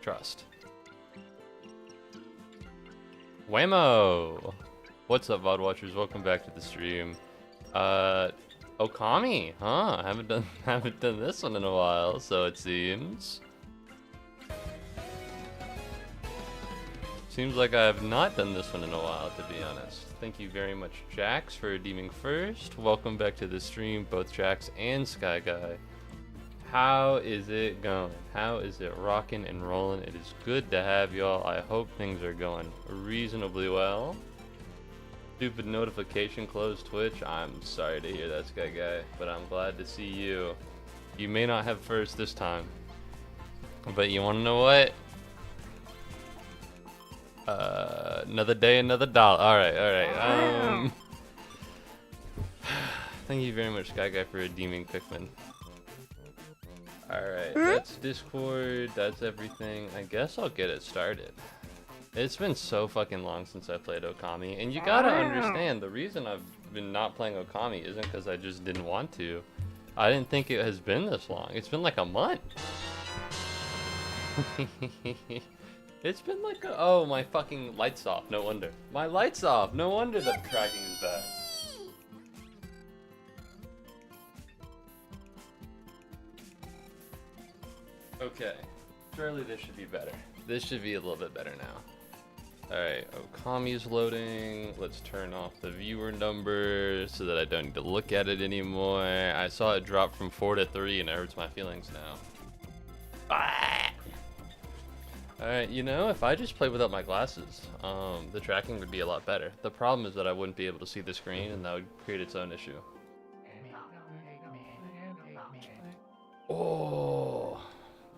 Trust. Whammo! What's up, VOD watchers? Welcome back to the stream. Okami, huh? Haven't done this one in a while, so it seems. Seems like I have not done this one in a while, to be honest. Thank you very much, Jax, for redeeming first. Welcome back to the stream, both Jax and Sky Guy. How is it going? How is it rocking and rolling? It is good to have y'all. I hope things are going reasonably well. Stupid notification closed Twitch. I'm sorry to hear that, Sky Guy, but I'm glad to see you. You may not have first this time, but you want to know what? Another day, another dollar. All right. Thank you very much, Sky Guy, for redeeming Pikmin. All right, that's Discord. That's everything. I guess I'll get it started. It's been so fucking long since I played Okami, and you gotta understand the reason I've been not playing Okami isn't because I just didn't want to. I didn't think it has been this long. It's been like a month. It's been like a, oh, my fucking lights off. No wonder. My lights off. No wonder the tracking is bad. Okay. Surely this should be better. This should be a little bit better now. Alright, Okami's loading. Let's turn off the viewer number so that I don't need to look at it anymore. I saw it drop from 4 to 3 and it hurts my feelings now. Ah! Alright, you know, if I just played without my glasses, the tracking would be a lot better. The problem is that I wouldn't be able to see the screen, and that would create its own issue. Oh,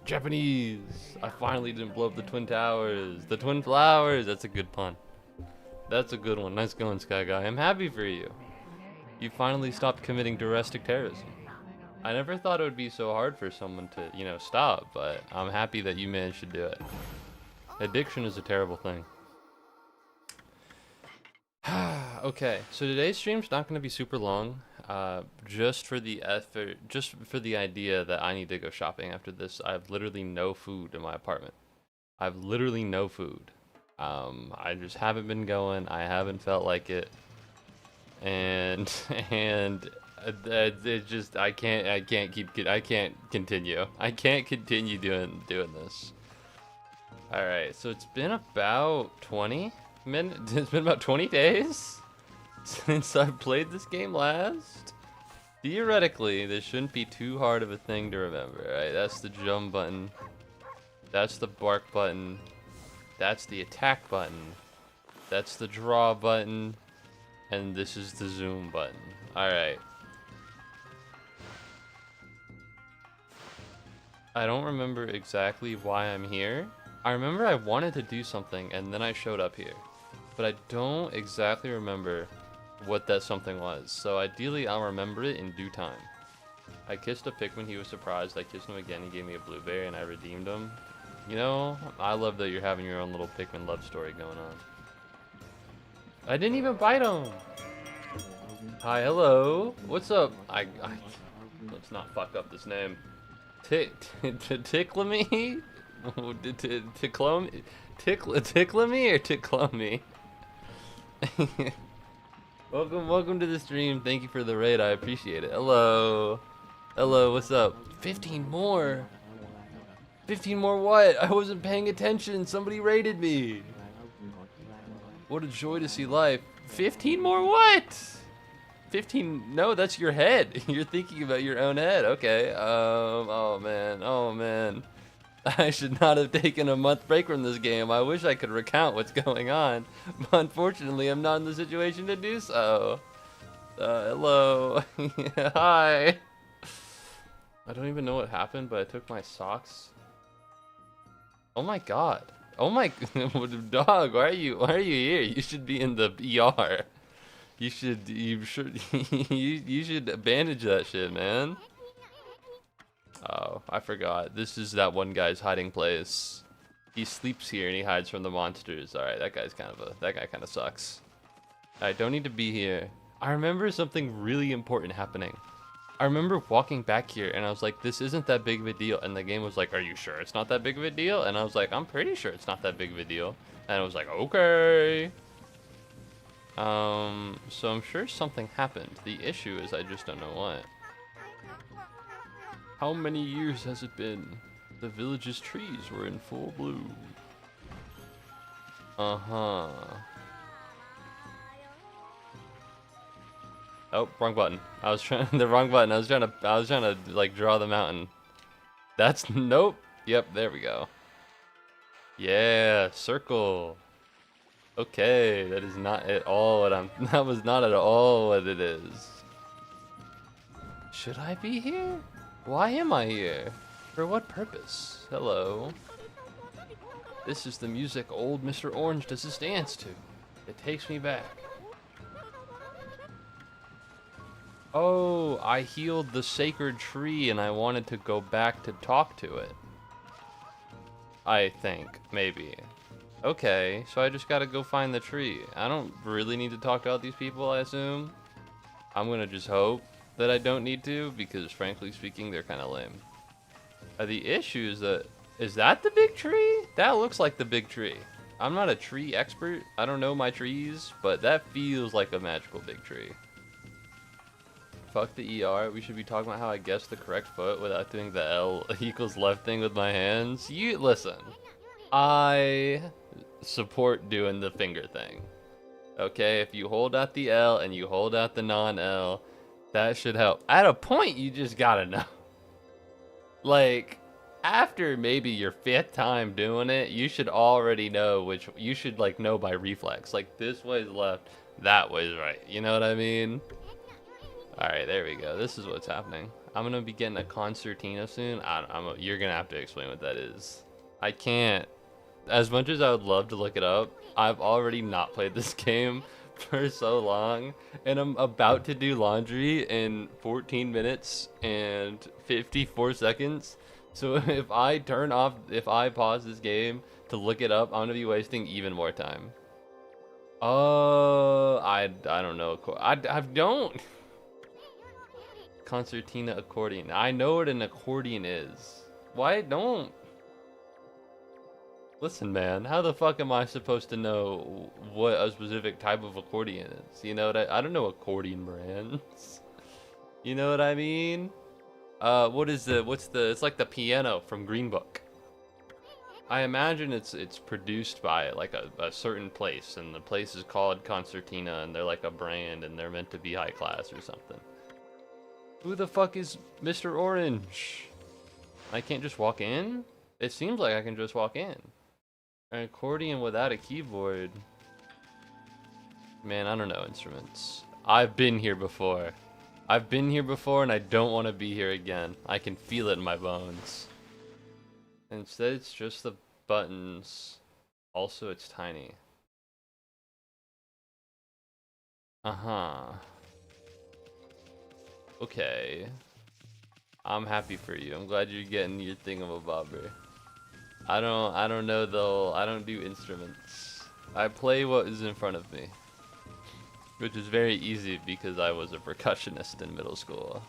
Japanese! I finally didn't blow up the Twin Towers. The Twin Flowers! That's a good pun. That's a good one. Nice going, Sky Guy. I'm happy for you. You finally stopped committing domestic terrorism. I never thought it would be so hard for someone to, you know, stop, but I'm happy that you managed to do it. Addiction is a terrible thing. Okay, so today's stream's not going to be super long, just for the effort, just for the idea that I need to go shopping after this. I have literally no food in my apartment. I have literally no food. I just haven't been going. I haven't felt like it, and it just I can't continue. I can't continue doing this. All right, so it's been about 20 minutes. It's been about 20 days since I played this game last. Theoretically, this shouldn't be too hard of a thing to remember, right? That's the jump button. That's the bark button. That's the attack button. That's the draw button. And this is the zoom button. All right. I don't remember exactly why I'm here. I remember I wanted to do something and then I showed up here. But I don't exactly remember what that something was. So ideally I'll remember it in due time. I kissed a Pikmin, he was surprised. I kissed him again, he gave me a blueberry and I redeemed him. You know, I love that you're having your own little Pikmin love story going on. I didn't even bite him! Hi, hello. What's up? Let's not fuck up this name. Tickle me? Tickle me or tickle me? Welcome to the stream. Thank you for the raid. I appreciate it. Hello. Hello, what's up? 15 more. 15 more what? I wasn't paying attention. Somebody raided me. What a joy to see life. 15 more what? 15, no, that's your head. You're thinking about your own head. Okay. Oh man. I should not have taken a month break from this game. I wish I could recount what's going on, but unfortunately I'm not in the situation to do so. Hello. Hi. I don't even know what happened, but I took my socks. Oh my god. Oh my dog, why are you here? You should be in the ER. You should bandage that shit, man. Oh, I forgot. This is that one guy's hiding place. He sleeps here and he hides from the monsters. All right, that guy kind of sucks. I don't need to be here. I remember something really important happening. I remember walking back here and I was like, this isn't that big of a deal. And the game was like, are you sure it's not that big of a deal? And I was like, I'm pretty sure it's not that big of a deal. And I was like, okay. So I'm sure something happened. The issue is I just don't know what. How many years has it been? The village's trees were in full bloom. Uh-huh. Oh, wrong button. I was trying the wrong button. I was trying to like draw the mountain. That's nope. Yep, there we go. Yeah, circle. Okay, that is not at all what I'm that was not at all what it is. Should I be here? Why am I here? For what purpose? Hello. This is the music old Mr. Orange does his dance to. It takes me back. Oh, I healed the sacred tree and I wanted to go back to talk to it. I think, maybe. Okay, so I just gotta go find the tree. I don't really need to talk to all these people, I assume. I'm gonna just hope that I don't need to, because frankly speaking, they're kind of lame. The issue is that the big tree? That looks like the big tree. I'm not a tree expert. I don't know my trees, but that feels like a magical big tree. Fuck the ER. We should be talking about how I guessed the correct foot without doing the L equals left thing with my hands. You listen. I support doing the finger thing. Okay, if you hold out the L and you hold out the non-L, that should help. At a point, you just gotta know. Like, after maybe your 5th time doing it, you should already know which, you should like know by reflex. Like, this way's left, that way's right. You know what I mean? Alright, there we go. This is what's happening. I'm gonna be getting a concertina soon. You're gonna have to explain what that is. I can't. As much as I would love to look it up, I've already not played this game for so long, and I'm about to do laundry in 14 minutes and 54 seconds. So if I pause this game to look it up, I'm gonna be wasting even more time. I don't know. I don't. Concertina accordion. I know what an accordion is. Why don't? Listen, man, how the fuck am I supposed to know what a specific type of accordion is? You know what I don't know accordion brands. You know what I mean? It's like the piano from Green Book. I imagine it's produced by like a certain place, and the place is called Concertina, and they're like a brand, and they're meant to be high class or something. Who the fuck is Mr. Orange? I can't just walk in? It seems like I can just walk in. An accordion without a keyboard. Man, I don't know instruments. I've been here before. I've been here before and I don't want to be here again. I can feel it in my bones. Instead, it's just the buttons. Also, it's tiny. Uh-huh. Okay. I'm happy for you. I'm glad you're getting your thingamabobber. I don't know though. I don't do instruments. I play what is in front of me. Which is very easy because I was a percussionist in middle school.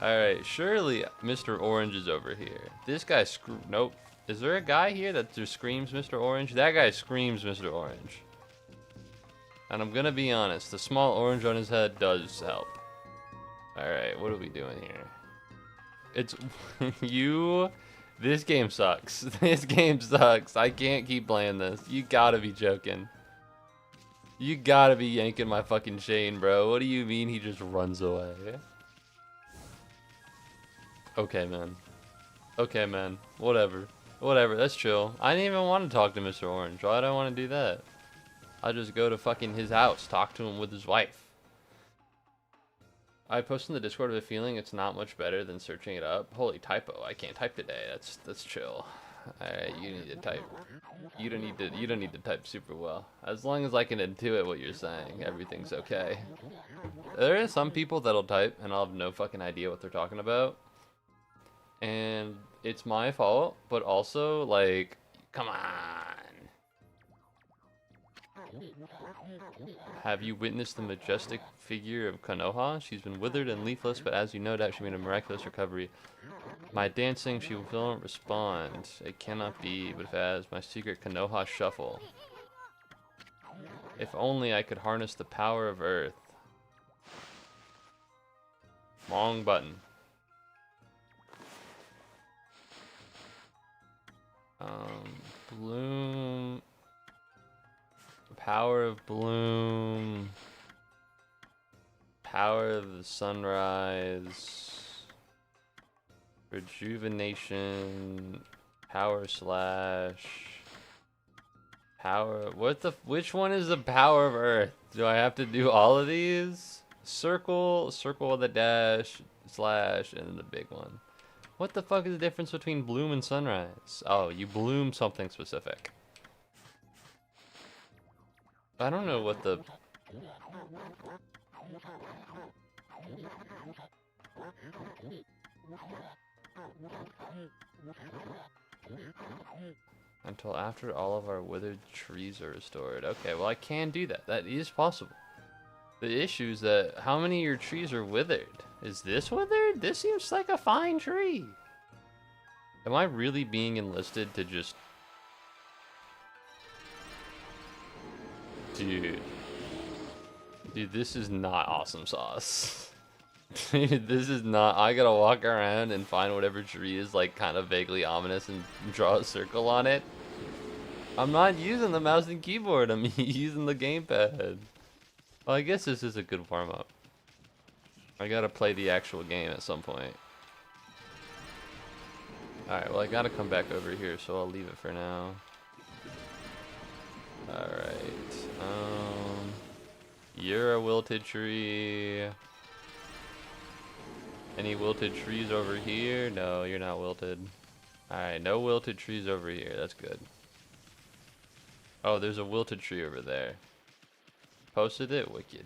Alright, surely Mr. Orange is over here. This guy nope. Is there a guy here that just screams Mr. Orange? That guy screams Mr. Orange. And I'm gonna be honest, the small orange on his head does help. Alright, what are we doing here? It's this game sucks. This game sucks. I can't keep playing this. You gotta be joking. You gotta be yanking my fucking chain, bro. What do you mean he just runs away? Okay, man. Okay, man. Whatever. Whatever, that's chill. I didn't even want to talk to Mr. Orange. Why do I want to do that? I'll just go to fucking his house, talk to him with his wife. I posted in the Discord with a feeling it's not much better than searching it up. Holy typo! I can't type today. That's chill. Alright, you need to type. You don't need to type super well. As long as I can intuit what you're saying, everything's okay. There are some people that'll type and I'll have no fucking idea what they're talking about. And it's my fault, but also like, come on. Have you witnessed the majestic figure of Konoha? She's been withered and leafless, but as you no doubt, she made a miraculous recovery. My dancing, she won't respond. It cannot be, but if it has my secret Konoha shuffle. If only I could harness the power of Earth. Wrong button. Bloom. Power of Bloom. Power of the Sunrise. Rejuvenation. Power slash. Power. Which one is the power of Earth? Do I have to do all of these? Circle with a dash, slash, and the big one. What the fuck is the difference between bloom and sunrise? Oh, you bloom something specific. I don't know what the... Until after all of our withered trees are restored. Okay, well I can do that. That is possible. The issue is that how many of your trees are withered? Is this withered? This seems like a fine tree. Am I really being enlisted to just... Dude, this is not awesome sauce. Dude, this is not... I gotta walk around and find whatever tree is like kind of vaguely ominous and draw a circle on it. I'm not using the mouse and keyboard, I'm using the gamepad. Well, I guess this is a good warm-up. I gotta play the actual game at some point. Alright, well I gotta come back over here, so I'll leave it for now. Alright, you're a wilted tree. Any wilted trees over here? No, you're not wilted. Alright, no wilted trees over here, that's good. Oh, there's a wilted tree over there. Posted it? Wicked.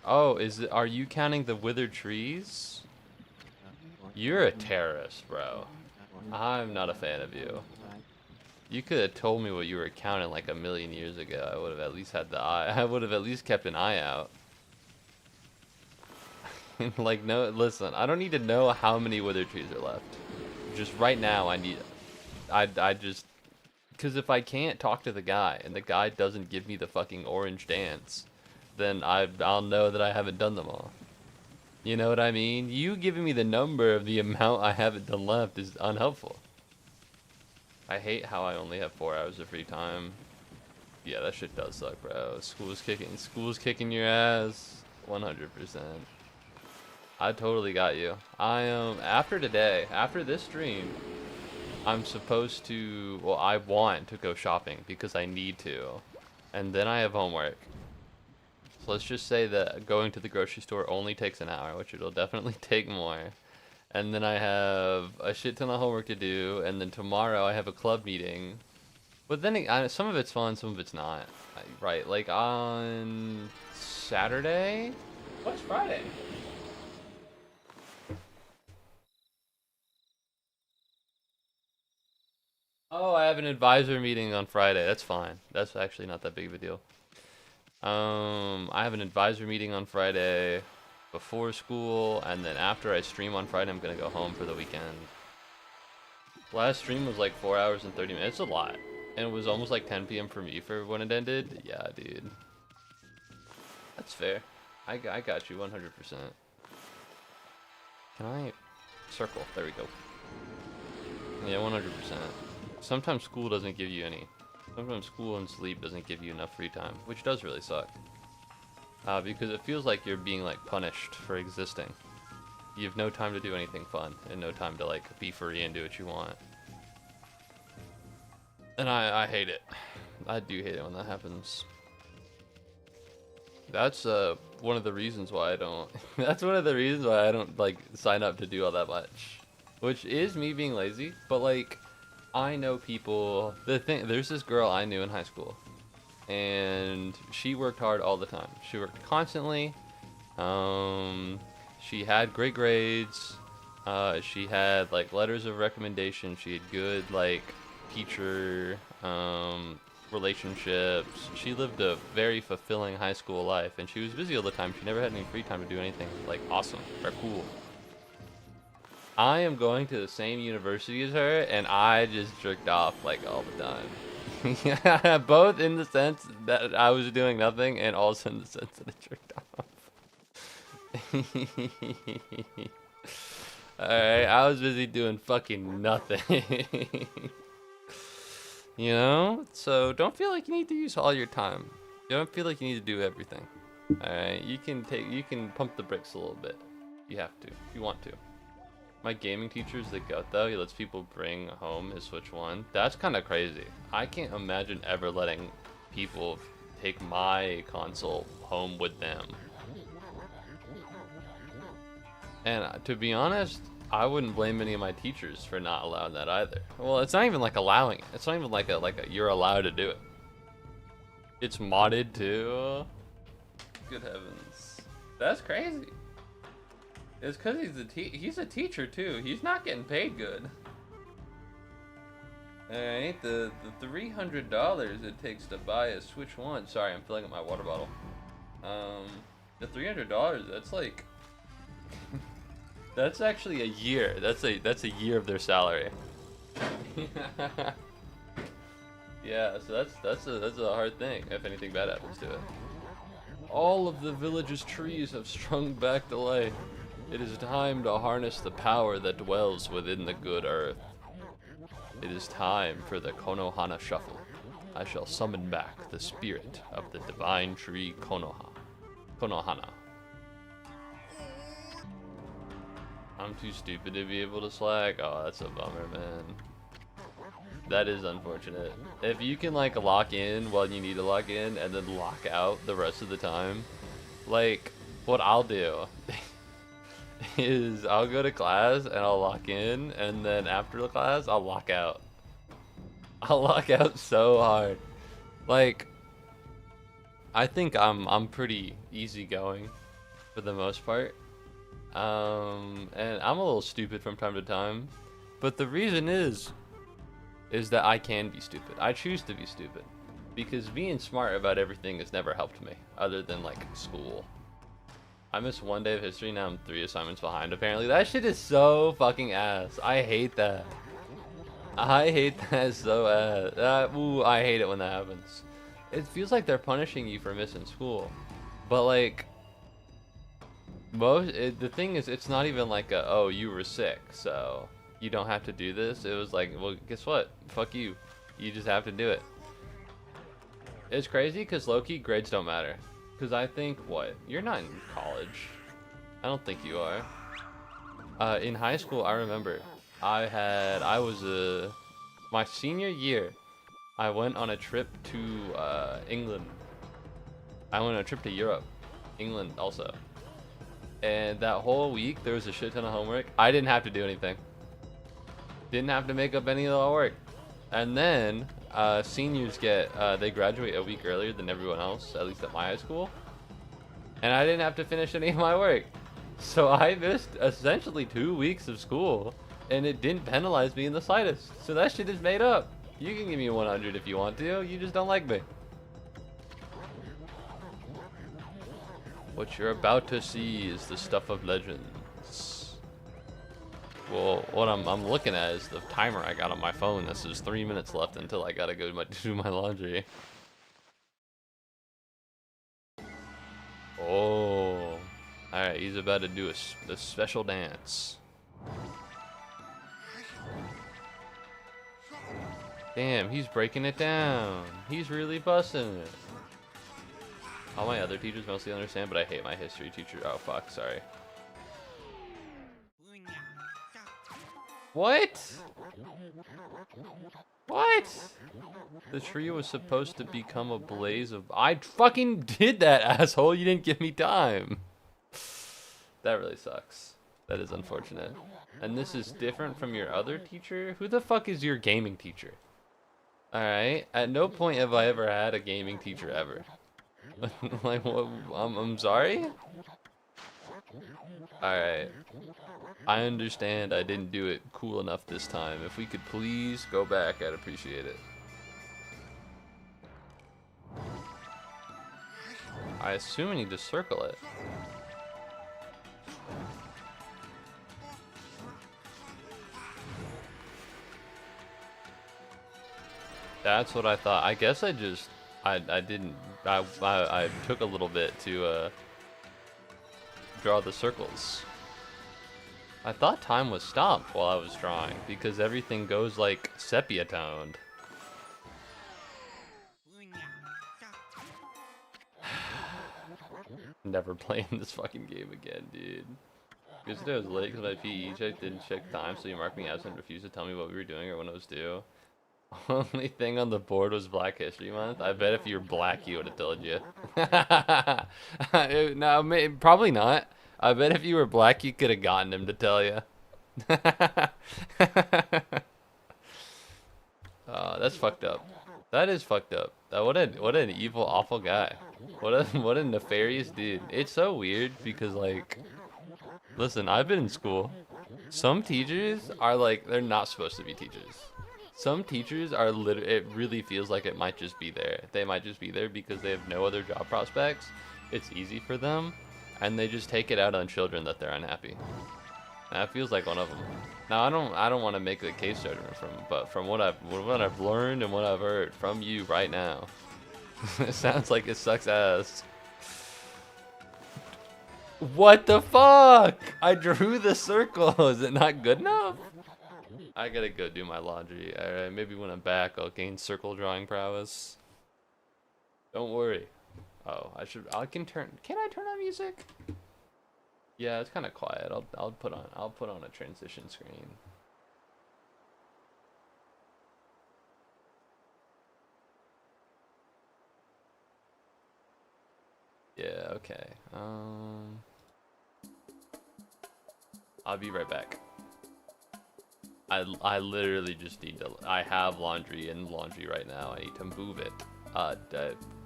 Oh, are you counting the withered trees? You're a terrorist, bro. I'm not a fan of you. You could have told me what you were counting like a million years ago. I would have at least had the eye. I would have at least kept an eye out. Like, no, listen, I don't need to know how many withered trees are left. Just right now, I just... Because if I can't talk to the guy, and the guy doesn't give me the fucking orange dance, then I'll know that I haven't done them all. You know what I mean? You giving me the number of the amount I haven't done left is unhelpful. I hate how I only have 4 hours of free time. Yeah, that shit does suck, bro. School's kicking your ass. 100%. I totally got you. After today, after this stream, I'm supposed to, well, I want to go shopping because I need to. And then I have homework. So let's just say that going to the grocery store only takes an hour, which it'll definitely take more. And then I have a shit ton of homework to do, and then tomorrow I have a club meeting. But then some of it's fun, some of it's not. Right, like on Saturday? What's Friday? Oh, I have an advisor meeting on Friday. That's fine. That's actually not that big of a deal. I have an advisor meeting on Friday before school, and then after I stream on Friday, I'm gonna go home for the weekend. Last stream was like 4 hours and 30 minutes. It's a lot. And it was almost like 10 p.m. for me for when it ended. Yeah, dude. That's fair. I got you 100%. Can I circle? There we go. Yeah, 100%. Sometimes school doesn't give you any. Sometimes school and sleep doesn't give you enough free time, which does really suck. Because it feels like you're being like punished for existing. You have no time to do anything fun, and no time to like be free and do what you want. And I hate it. I do hate it when that happens. That's one of the reasons why I don't. That's one of the reasons why I don't like sign up to do all that much, which is me being lazy. But like, I know people. There's this girl I knew in high school, and she worked hard all the time. She worked constantly. She had great grades. She had like letters of recommendation. She had good like teacher relationships. She lived a very fulfilling high school life, and she was busy all the time. She never had any free time to do anything like awesome or cool. I am going to the same university as her, and I just jerked off like all the time. Both in the sense that I was doing nothing, and also in the sense that I jerked off. Alright, I was busy doing fucking nothing. You know? So don't feel like you need to use all your time. Don't feel like you need to do everything. Alright, you can pump the brakes a little bit. You have to, if you want to. My gaming teacher is the goat though. He lets people bring home his Switch 1. That's kind of crazy. I can't imagine ever letting people take my console home with them. And to be honest, I wouldn't blame any of my teachers for not allowing that either. Well, it's not even like allowing it. It's not even like a you're allowed to do it. It's modded too. Good heavens. That's crazy. It's because he's a teacher too. He's not getting paid good. Alright, the $300 it takes to buy a Switch 1. Sorry, I'm filling up my water bottle. The $300, that's like that's actually a year. That's a year of their salary. Yeah, so that's a hard thing if anything bad happens to it. All of the village's trees have sprung back to life. It is time to harness the power that dwells within the good earth. It is time for the Konohana Shuffle. I shall summon back the spirit of the divine tree Konohana. I'm too stupid to be able to slack. Oh, that's a bummer, man. That is unfortunate. If you can like lock in while you need to lock in and then lock out the rest of the time, like what I'll do is I'll go to class and I'll lock in, and then after the class I'll lock out. I'll lock out so hard. Like I think I'm pretty easygoing for the most part. And I'm a little stupid from time to time, but the reason is that I can be stupid. I choose to be stupid because being smart about everything has never helped me other than like school. I missed one day of history, now I'm 3 assignments behind apparently. That shit is so fucking ass. I hate that. I hate that so ass. Ooh, I hate it when that happens. It feels like they're punishing you for missing school. But like, the thing is, it's not even like a, oh, you were sick, so you don't have to do this. It was like, well, guess what? Fuck you. You just have to do it. It's crazy because low-key grades don't matter. Because I think, what? You're not in college. I don't think you are. In high school, I remember my senior year, I went on a trip to England. I went on a trip to Europe. England also. And that whole week, there was a shit ton of homework. I didn't have to do anything. Didn't have to make up any of the work. And then seniors they graduate a week earlier than everyone else, at least at my high school. And I didn't have to finish any of my work. So I missed essentially 2 weeks of school, and it didn't penalize me in the slightest. So that shit is made up. You can give me 100 if you want to, you just don't like me. What you're about to see is the stuff of legends. Well, what I'm looking at is the timer I got on my phone. This is 3 minutes left until I gotta go do my laundry. Oh, alright, he's about to do a special dance. Damn, he's breaking it down. He's really busting it. All my other teachers mostly understand, but I hate my history teacher. Oh fuck, sorry. What? What? The tree was supposed to become a blaze of... I fucking did that, asshole. You didn't give me time. That really sucks. That is unfortunate. And this is different from your other teacher? Who the fuck is your gaming teacher? Alright. At no point have I ever had a gaming teacher ever. Like, what? I'm sorry? Alright. I understand I didn't do it cool enough this time. If we could please go back, I'd appreciate it. I assume I need to circle it. That's what I thought. I guess I just, I didn't, I took a little bit to draw the circles. I thought time was stopped while I was drawing because everything goes like sepia toned. Never playing this fucking game again, dude. Yesterday I was late because my PE check didn't check time, so you marked me absent and refused to tell me what we were doing or when it was due. Only thing on the board was Black History Month. I bet if you were black, he would have told you. No, probably not. I bet if you were black, you could have gotten him to tell you. That's fucked up. That is fucked up. What an evil, awful guy. What a nefarious dude. It's so weird because like, listen, I've been in school. Some teachers are like, they're not supposed to be teachers. Some teachers are it really feels like it might just be there. They might just be there because they have no other job prospects. It's easy for them, and they just take it out on children that they're unhappy. That feels like one of them. Now I don't want to make the case judgment but from what I've learned and what I've heard from you right now, it sounds like it sucks ass. What the fuck? I drew the circle. Is it not good enough? I gotta go do my laundry. Alright, maybe when I'm back I'll gain circle drawing prowess. Don't worry. Oh, can I turn on music? Yeah, it's kind of quiet. I'll put on a transition screen. Yeah, okay. I'll be right back. I literally just need to, I have laundry in laundry right now. I need to move it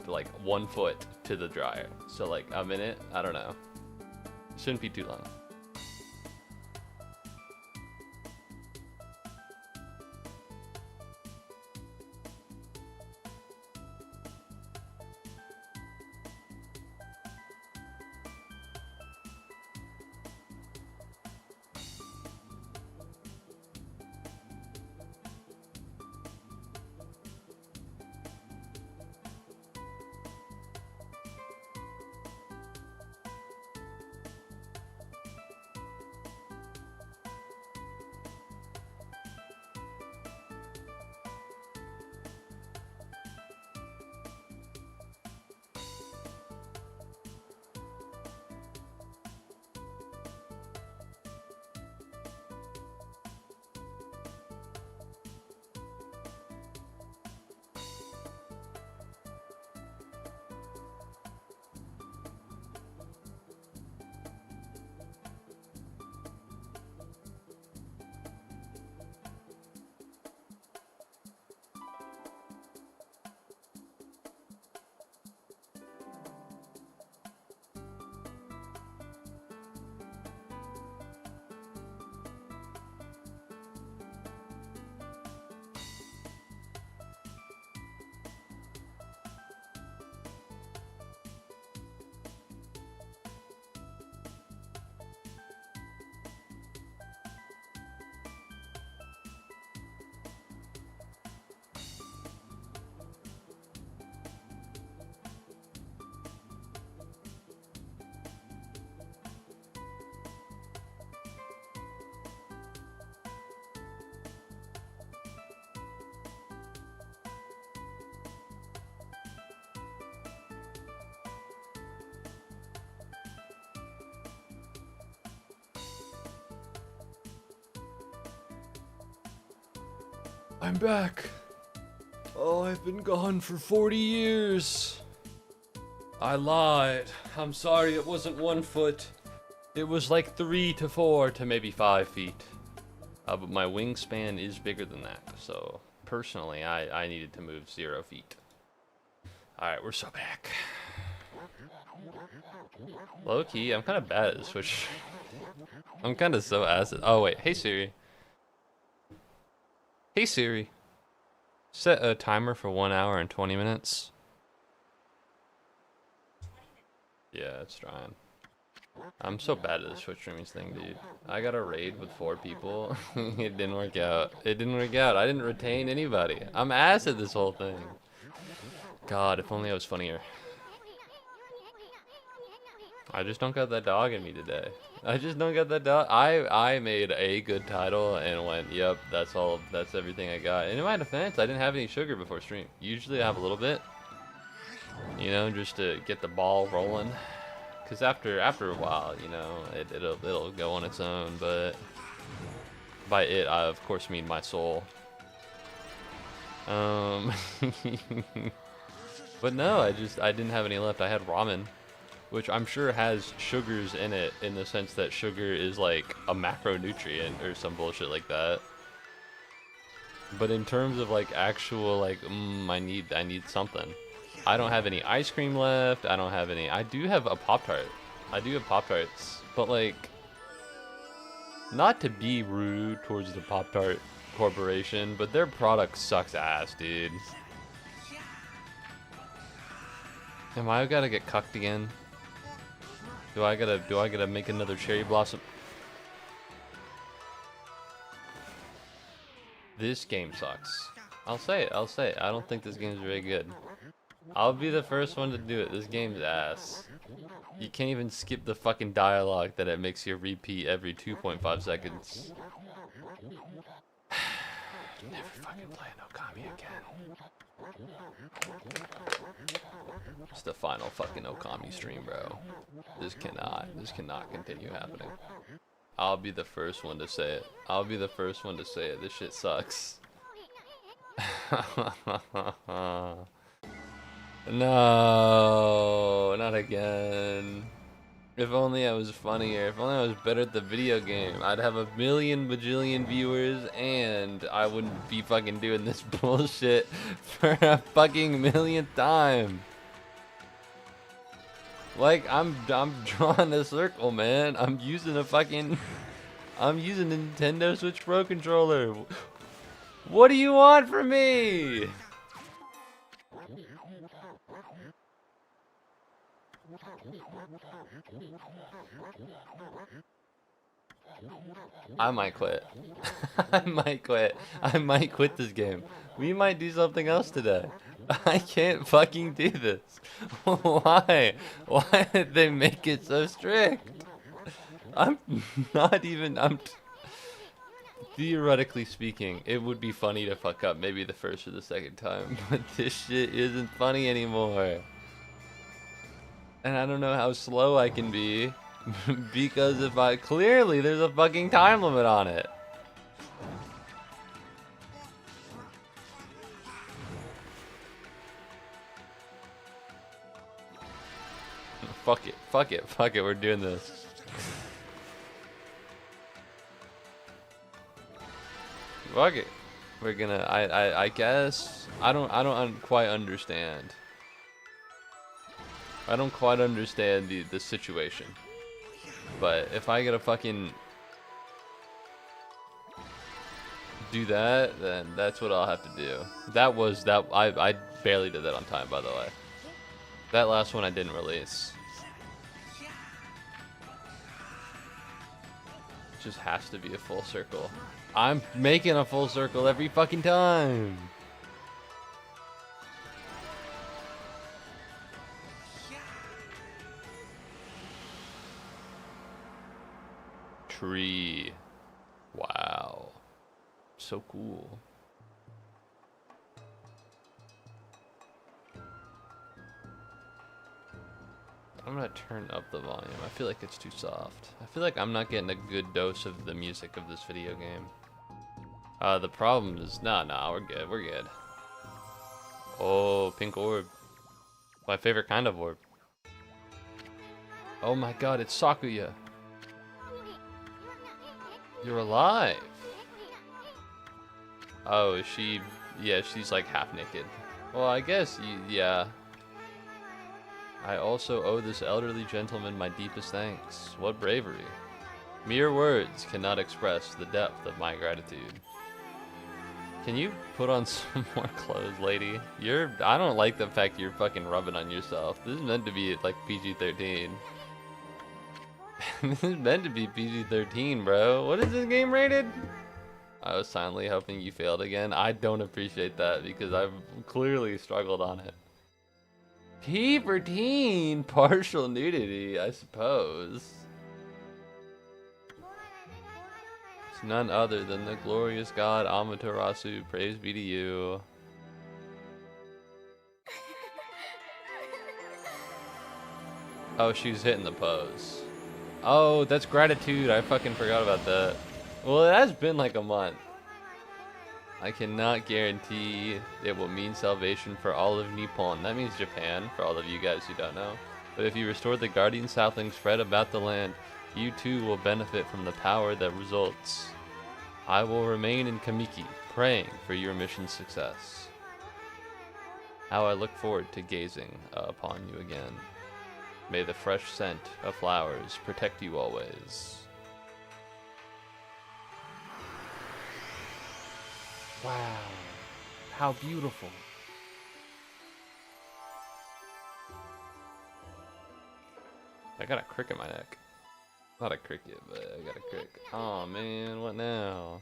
like 1 foot to the dryer. So like a minute, I don't know. Shouldn't be too long. I'm back. Oh, I've been gone for 40 years. I lied. I'm sorry, it wasn't 1 foot. It was like 3 to 4 to maybe 5 feet. But my wingspan is bigger than that. So personally, I needed to move 0 feet. Alright, we're so back. Low key, I'm kind of bad at this switch. I'm kind of so acid. Oh wait, hey Siri. Hey Siri, set a timer for 1 hour and 20 minutes. Yeah, it's trying. I'm so bad at this Twitch streaming thing, dude. I got a raid with 4 people. It didn't work out. It didn't work out. I didn't retain anybody. I'm ass at this whole thing. God, if only I was funnier. I just don't got that dog in me today. I just don't got that dog. I made a good title and went, yep, that's all. That's everything I got. And in my defense, I didn't have any sugar before stream. Usually I have a little bit, you know, just to get the ball rolling. Cause after a while, you know, it'll go on its own. But by it, I of course mean my soul. But no, I didn't have any left. I had ramen, which I'm sure has sugars in it, in the sense that sugar is like a macronutrient or some bullshit like that. But in terms of like actual like, I need something. I don't have any ice cream left. I don't have any. I do have a Pop-Tart. I do have Pop-Tarts, but like, not to be rude towards the Pop-Tart Corporation, but their product sucks ass, dude. Am I gotta get cucked again? Do I gotta make another cherry blossom? This game sucks. I'll say it. I don't think this game's very good. I'll be the first one to do it. This game's ass. You can't even skip the fucking dialogue that it makes you repeat every 2.5 seconds. Never fucking play an Okami again. It's the final fucking Okami stream, bro. This cannot continue happening. I'll be the first one to say it. This shit sucks. No, not again. If only I was funnier. If only I was better at the video game. I'd have a million bajillion viewers and I wouldn't be fucking doing this bullshit for a fucking millionth time. Like, I'm drawing a circle, man. I'm using a Nintendo Switch Pro controller. What do you want from me? I might quit. I might quit this game. We might do something else today. I can't fucking do this. Why? Why did they make it so strict? Theoretically speaking, it would be funny to fuck up maybe the first or the second time, but this shit isn't funny anymore. And I don't know how slow I can be, because clearly there's a fucking time limit on it. Fuck it, we're doing this. Fuck it. We're gonna, I guess, I don't quite understand. I don't quite understand the situation. But if I gotta fucking do that, then that's what I'll have to do. I barely did that on time, by the way. That last one I didn't release. It just has to be a full circle. I'm making a full circle every fucking time. Tree. Wow. So cool. I'm gonna turn up the volume. I feel like it's too soft. I feel like I'm not getting a good dose of the music of this video game. The problem is, nah, we're good. Oh, pink orb. My favorite kind of orb. Oh my god, it's Sakuya. You're alive. Oh, is she? Yeah, she's like half naked. Well, I guess, yeah. I also owe this elderly gentleman my deepest thanks. What bravery. Mere words cannot express the depth of my gratitude. Can you put on some more clothes, lady? I don't like the fact you're fucking rubbing on yourself. This is meant to be like PG-13. This is meant to be PG-13, bro. What is this game rated? I was silently hoping you failed again. I don't appreciate that because I've clearly struggled on it. P for teen, partial nudity, I suppose. It's none other than the glorious god Amaterasu. Praise be to you. Oh, she's hitting the pose. Oh, that's gratitude. I fucking forgot about that. Well, it has been like a month. I cannot guarantee it will mean salvation for all of Nippon. That means Japan, for all of you guys who don't know. But if you restore the guardian southling spread about the land, you too will benefit from the power that results. I will remain in Kamiki, praying for your mission's success. How I look forward to gazing upon you again. May the fresh scent of flowers protect you always. Wow, how beautiful. I got a crick in my neck. Not a cricket, but I got a crick. Oh man, what now?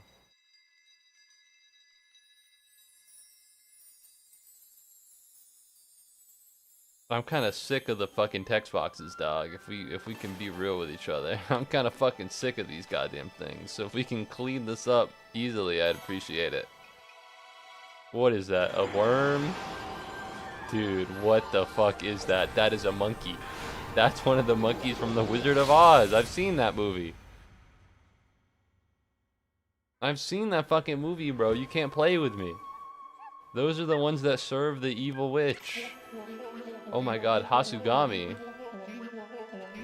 I'm kind of sick of the fucking text boxes, dog. If we can be real with each other, I'm kind of fucking sick of these goddamn things. So if we can clean this up easily, I'd appreciate it. What is that? A worm? Dude, what the fuck is that? That is a monkey. That's one of the monkeys from The Wizard of Oz. I've seen that movie. I've seen that fucking movie, bro. You can't play with me. Those are the ones that serve the evil witch. Oh my god, Hasugami.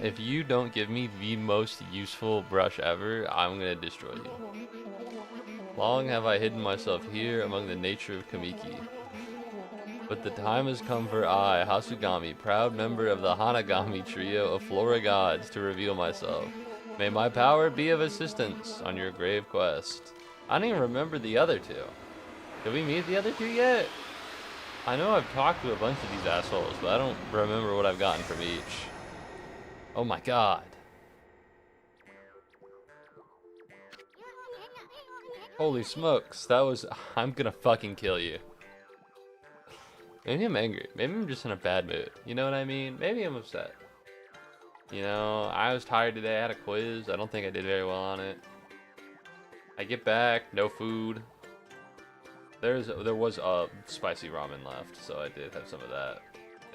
If you don't give me the most useful brush ever, I'm gonna destroy you. Long have I hidden myself here among the nature of Kamiki. But the time has come for I, Hasugami, proud member of the Hanagami trio of Flora gods, to reveal myself. May my power be of assistance on your grave quest. I don't even remember the other two. Did we meet the other two yet? I know I've talked to a bunch of these assholes, but I don't remember what I've gotten from each. Oh my god. Holy smokes, that was... I'm gonna fucking kill you. Maybe I'm angry. Maybe I'm just in a bad mood. You know what I mean? Maybe I'm upset. You know, I was tired today. I had a quiz. I don't think I did very well on it. I get back, no food. There was spicy ramen left, so I did have some of that.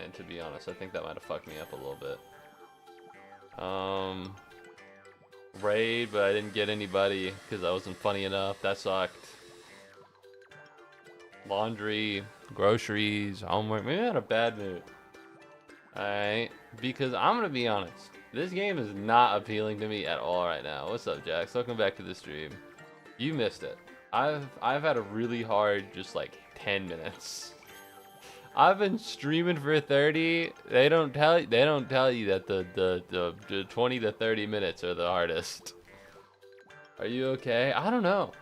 And to be honest, I think that might have fucked me up a little bit. Raid, but I didn't get anybody because I wasn't funny enough. That sucked. Laundry, groceries, homework. Maybe I'm in a bad mood. Alright, because I'm gonna be honest. This game is not appealing to me at all right now. What's up, Jax? Welcome back to the stream. You missed it. I've had a really hard, just like 10 minutes. I've been streaming for 30. They don't tell you that the 20 to 30 minutes are the hardest. Are you okay? I don't know.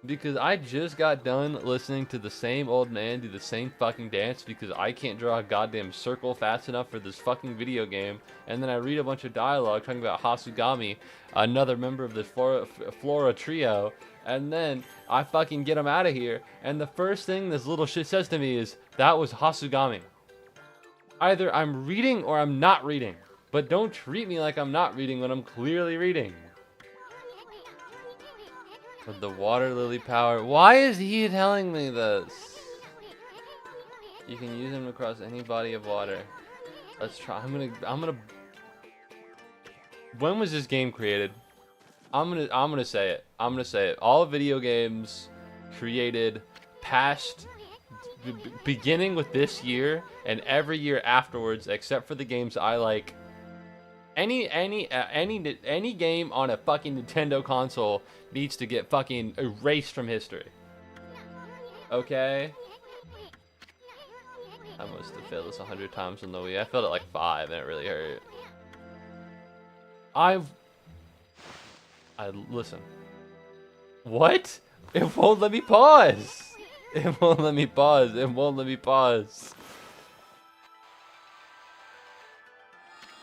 Because I just got done listening to the same old man do the same fucking dance because I can't draw a goddamn circle fast enough for this fucking video game. And then I read a bunch of dialogue talking about Hasugami, another member of the Flora trio. And then I fucking get him out of here. And the first thing this little shit says to me is, that was Hasugami. Either I'm reading or I'm not reading. But don't treat me like I'm not reading when I'm clearly reading. With the water lily power. Why is he telling me this? You can use him across any body of water. Let's try. I'm gonna. When was this game created? I'm gonna say it. I'm gonna say it. All video games created past, beginning with this year and every year afterwards, except for the games I like. Any game on a fucking Nintendo console needs to get fucking erased from history. Okay? I must have failed this 100 times on the Wii. I failed it like 5 and it really hurt. Listen. What? It won't let me pause. It won't let me pause. It won't let me pause.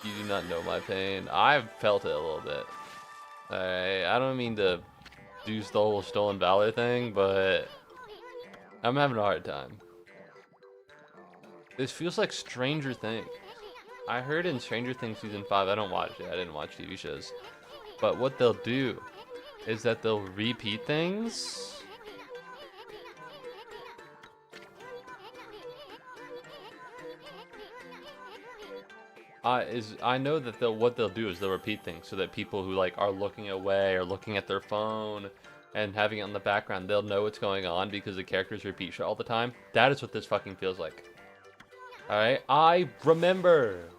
You do not know my pain. I've felt it a little bit. Alright, I don't mean to do the whole stolen valor thing, but I'm having a hard time. This feels like Stranger Things. I heard in Stranger Things season 5, I don't watch it, I didn't watch TV shows. But what they'll do is that they'll repeat things. I know that what they'll do is they'll repeat things so that people who like are looking away or looking at their phone and having it on the background, they'll know what's going on because the characters repeat shit all the time. That is what this fucking feels like. Alright, I remember.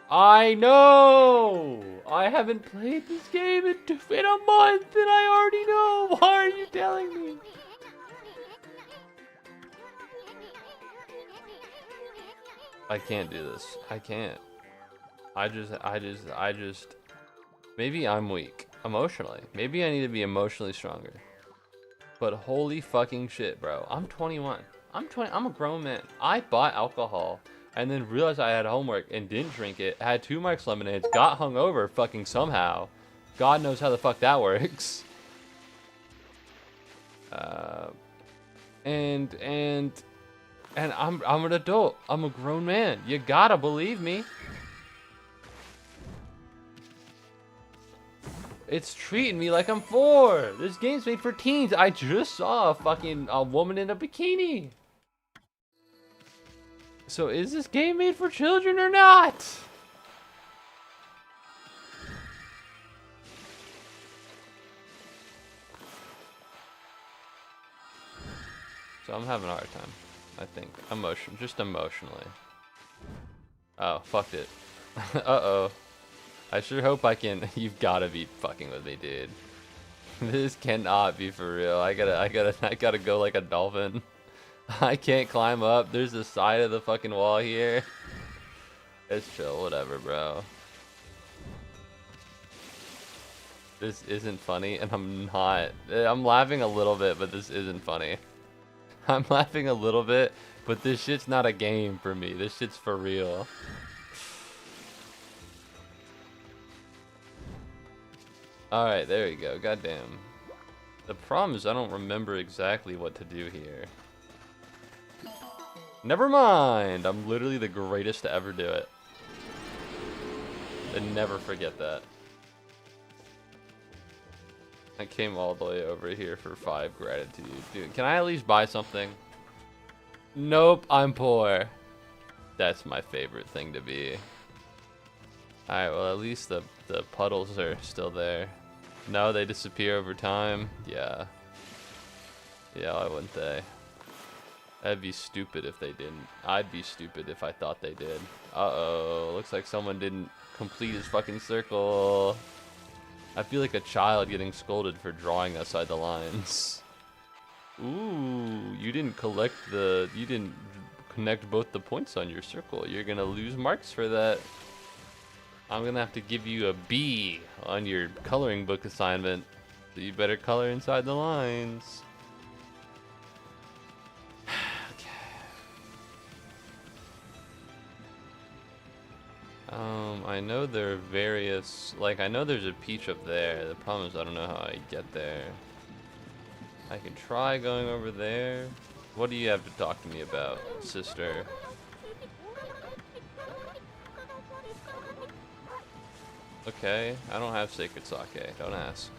I know! I haven't played this game in a month and I already know! Why are you telling me? I can't do this. I can't. I just... Maybe I'm weak. Emotionally. Maybe I need to be emotionally stronger. But holy fucking shit, bro. I'm 21. I'm a grown man. I bought alcohol and then realized I had homework and didn't drink it. Had 2 Mike's lemonades, got hungover fucking somehow. God knows how the fuck that works. And I'm an adult. I'm a grown man. You gotta believe me. It's treating me like I'm 4. This game's made for teens. I just saw a woman in a bikini. So is this game made for children or not? So I'm having a hard time, I think. Just emotionally. Oh, fucked it. Uh-oh. I sure hope I can. You've gotta be fucking with me, dude. This cannot be for real. I gotta go like a dolphin. I can't climb up. There's the side of the fucking wall here. It's chill, whatever, bro. This isn't funny, and I'm not. I'm laughing a little bit, but this isn't funny. I'm laughing a little bit, but this shit's not a game for me. This shit's for real. Alright, there you go. Goddamn. The problem is I don't remember exactly what to do here. Never mind! I'm literally the greatest to ever do it. And never forget that. I came all the way over here for 5 gratitude. Dude, can I at least buy something? Nope, I'm poor. That's my favorite thing to be. Alright, well at least the puddles are still there. No, they disappear over time. Yeah. Yeah, why wouldn't they? That'd be stupid if they didn't. I'd be stupid if I thought they did. Uh-oh. Looks like someone didn't complete his fucking circle. I feel like a child getting scolded for drawing outside the lines. Ooh, you didn't you didn't connect both the points on your circle. You're gonna lose marks for that. I'm gonna have to give you a B on your coloring book assignment. So you better color inside the lines. I know there are various, like I know there's a peach up there. The problem is I don't know how I get there. I can try going over there. What do you have to talk to me about, sister? Okay, I don't have sacred sake, don't ask.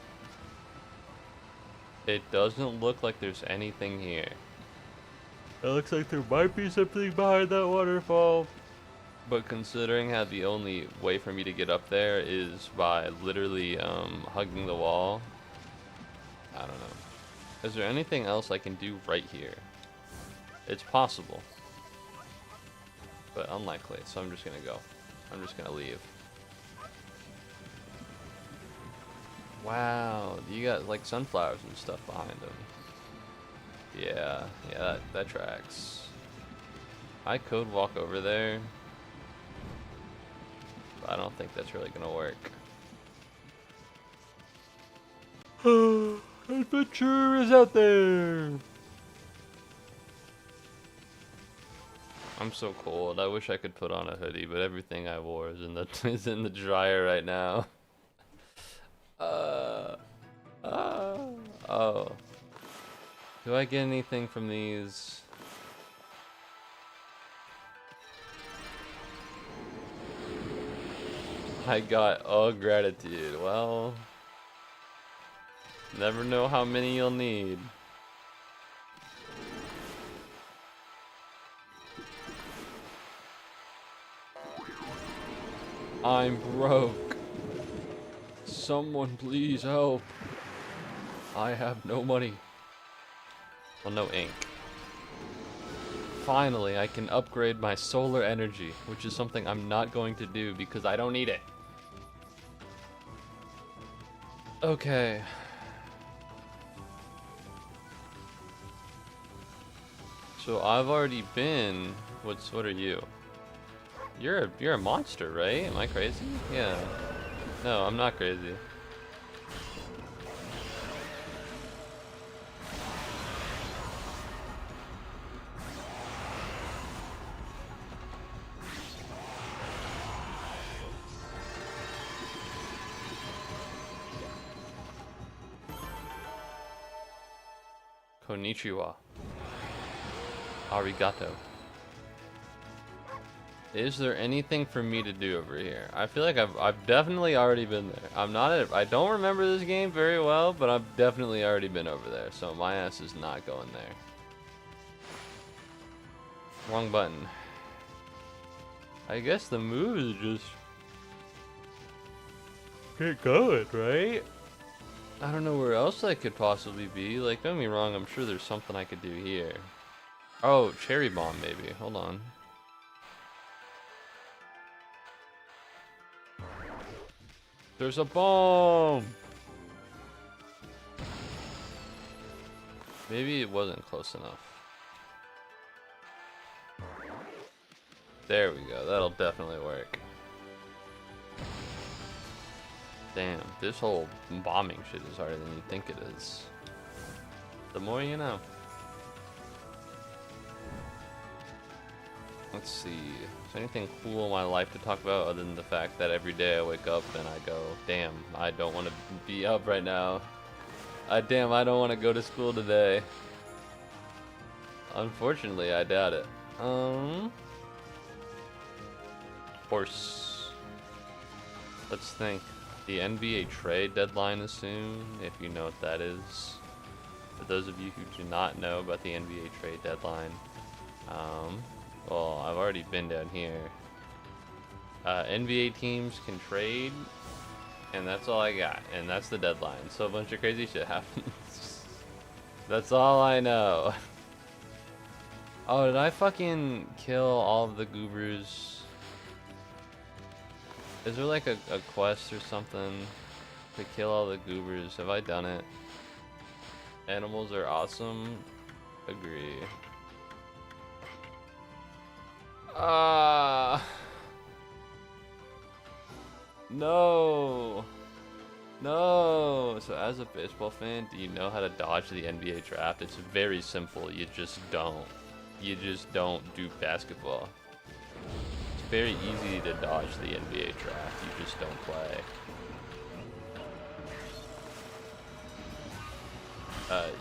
It doesn't look like there's anything here. It looks like there might be something behind that waterfall. But considering how the only way for me to get up there is by literally hugging the wall, I don't know. Is there anything else I can do right here? It's possible, but unlikely, so I'm just gonna go. I'm just gonna leave. Wow, you got like sunflowers and stuff behind them. Yeah, that tracks. I could walk over there, but I don't think that's really gonna work. Adventure is out there! I'm so cold. I wish I could put on a hoodie, but everything I wore is in the is in the dryer right now. Uh, oh. Do I get anything from these? I got gratitude. Well, never know how many you'll need. I'm broke. Someone please help. I have no money. Well, no ink. Finally, I can upgrade my solar energy, which is something I'm not going to do because I don't need it. Okay. So I've already been. What are you? You're a monster, right? Am I crazy? Yeah. No, I'm not crazy. Konnichiwa. Arigato. Is there anything for me to do over here? I feel like I've definitely already been there. I don't remember this game very well, but I've definitely already been over there, so my ass is not going there. Wrong button. I guess the move is just get going, right? I don't know where else I could possibly be. Like, don't get me wrong, I'm sure there's something I could do here. Oh, cherry bomb maybe. Hold on. There's a bomb! Maybe it wasn't close enough. There we go. That'll definitely work. Damn, this whole bombing shit is harder than you think it is. The more you know. Let's see. Is there anything cool in my life to talk about other than the fact that every day I wake up and I go, damn, I don't want to be up right now. Damn, I don't want to go to school today. Unfortunately, I doubt it. Horse. Let's think. The NBA trade deadline is soon, if you know what that is. For those of you who do not know about the NBA trade deadline, well, I've already been down here. NBA teams can trade, and that's all I got, and that's the deadline. So a bunch of crazy shit happens. That's all I know. Oh, did I fucking kill all of the goobers? Is there like a quest or something to kill all the goobers? Have I done it? Animals are awesome. Agree. No. No. So as a baseball fan, do you know how to dodge the NBA draft? It's very simple. You just don't. You just don't do basketball. It's very easy to dodge the NBA draft. You just don't play.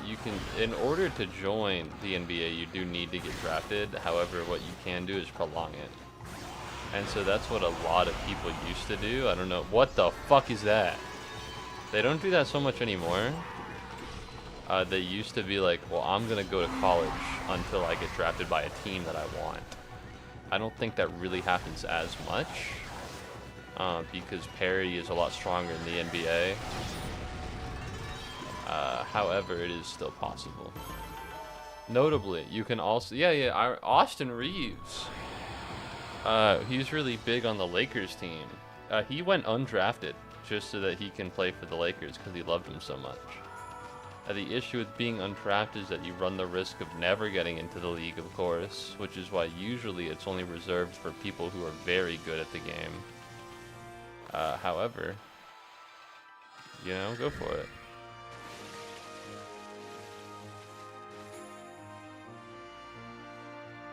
You can, in order to join the NBA, you do need to get drafted. However, what you can do is prolong it. And so that's what a lot of people used to do. I don't know. What the fuck is that? They don't do that so much anymore. They used to be like, well, I'm going to go to college until I get drafted by a team that I want. I don't think that really happens as much. Because parity is a lot stronger in the NBA. However, it is still possible. Notably, you can also... Austin Reeves. He's really big on the Lakers team. He went undrafted just so that he can play for the Lakers because he loved them so much. The issue with being undrafted is that you run the risk of never getting into the league, of course, which is why usually it's only reserved for people who are very good at the game. However, you know, go for it.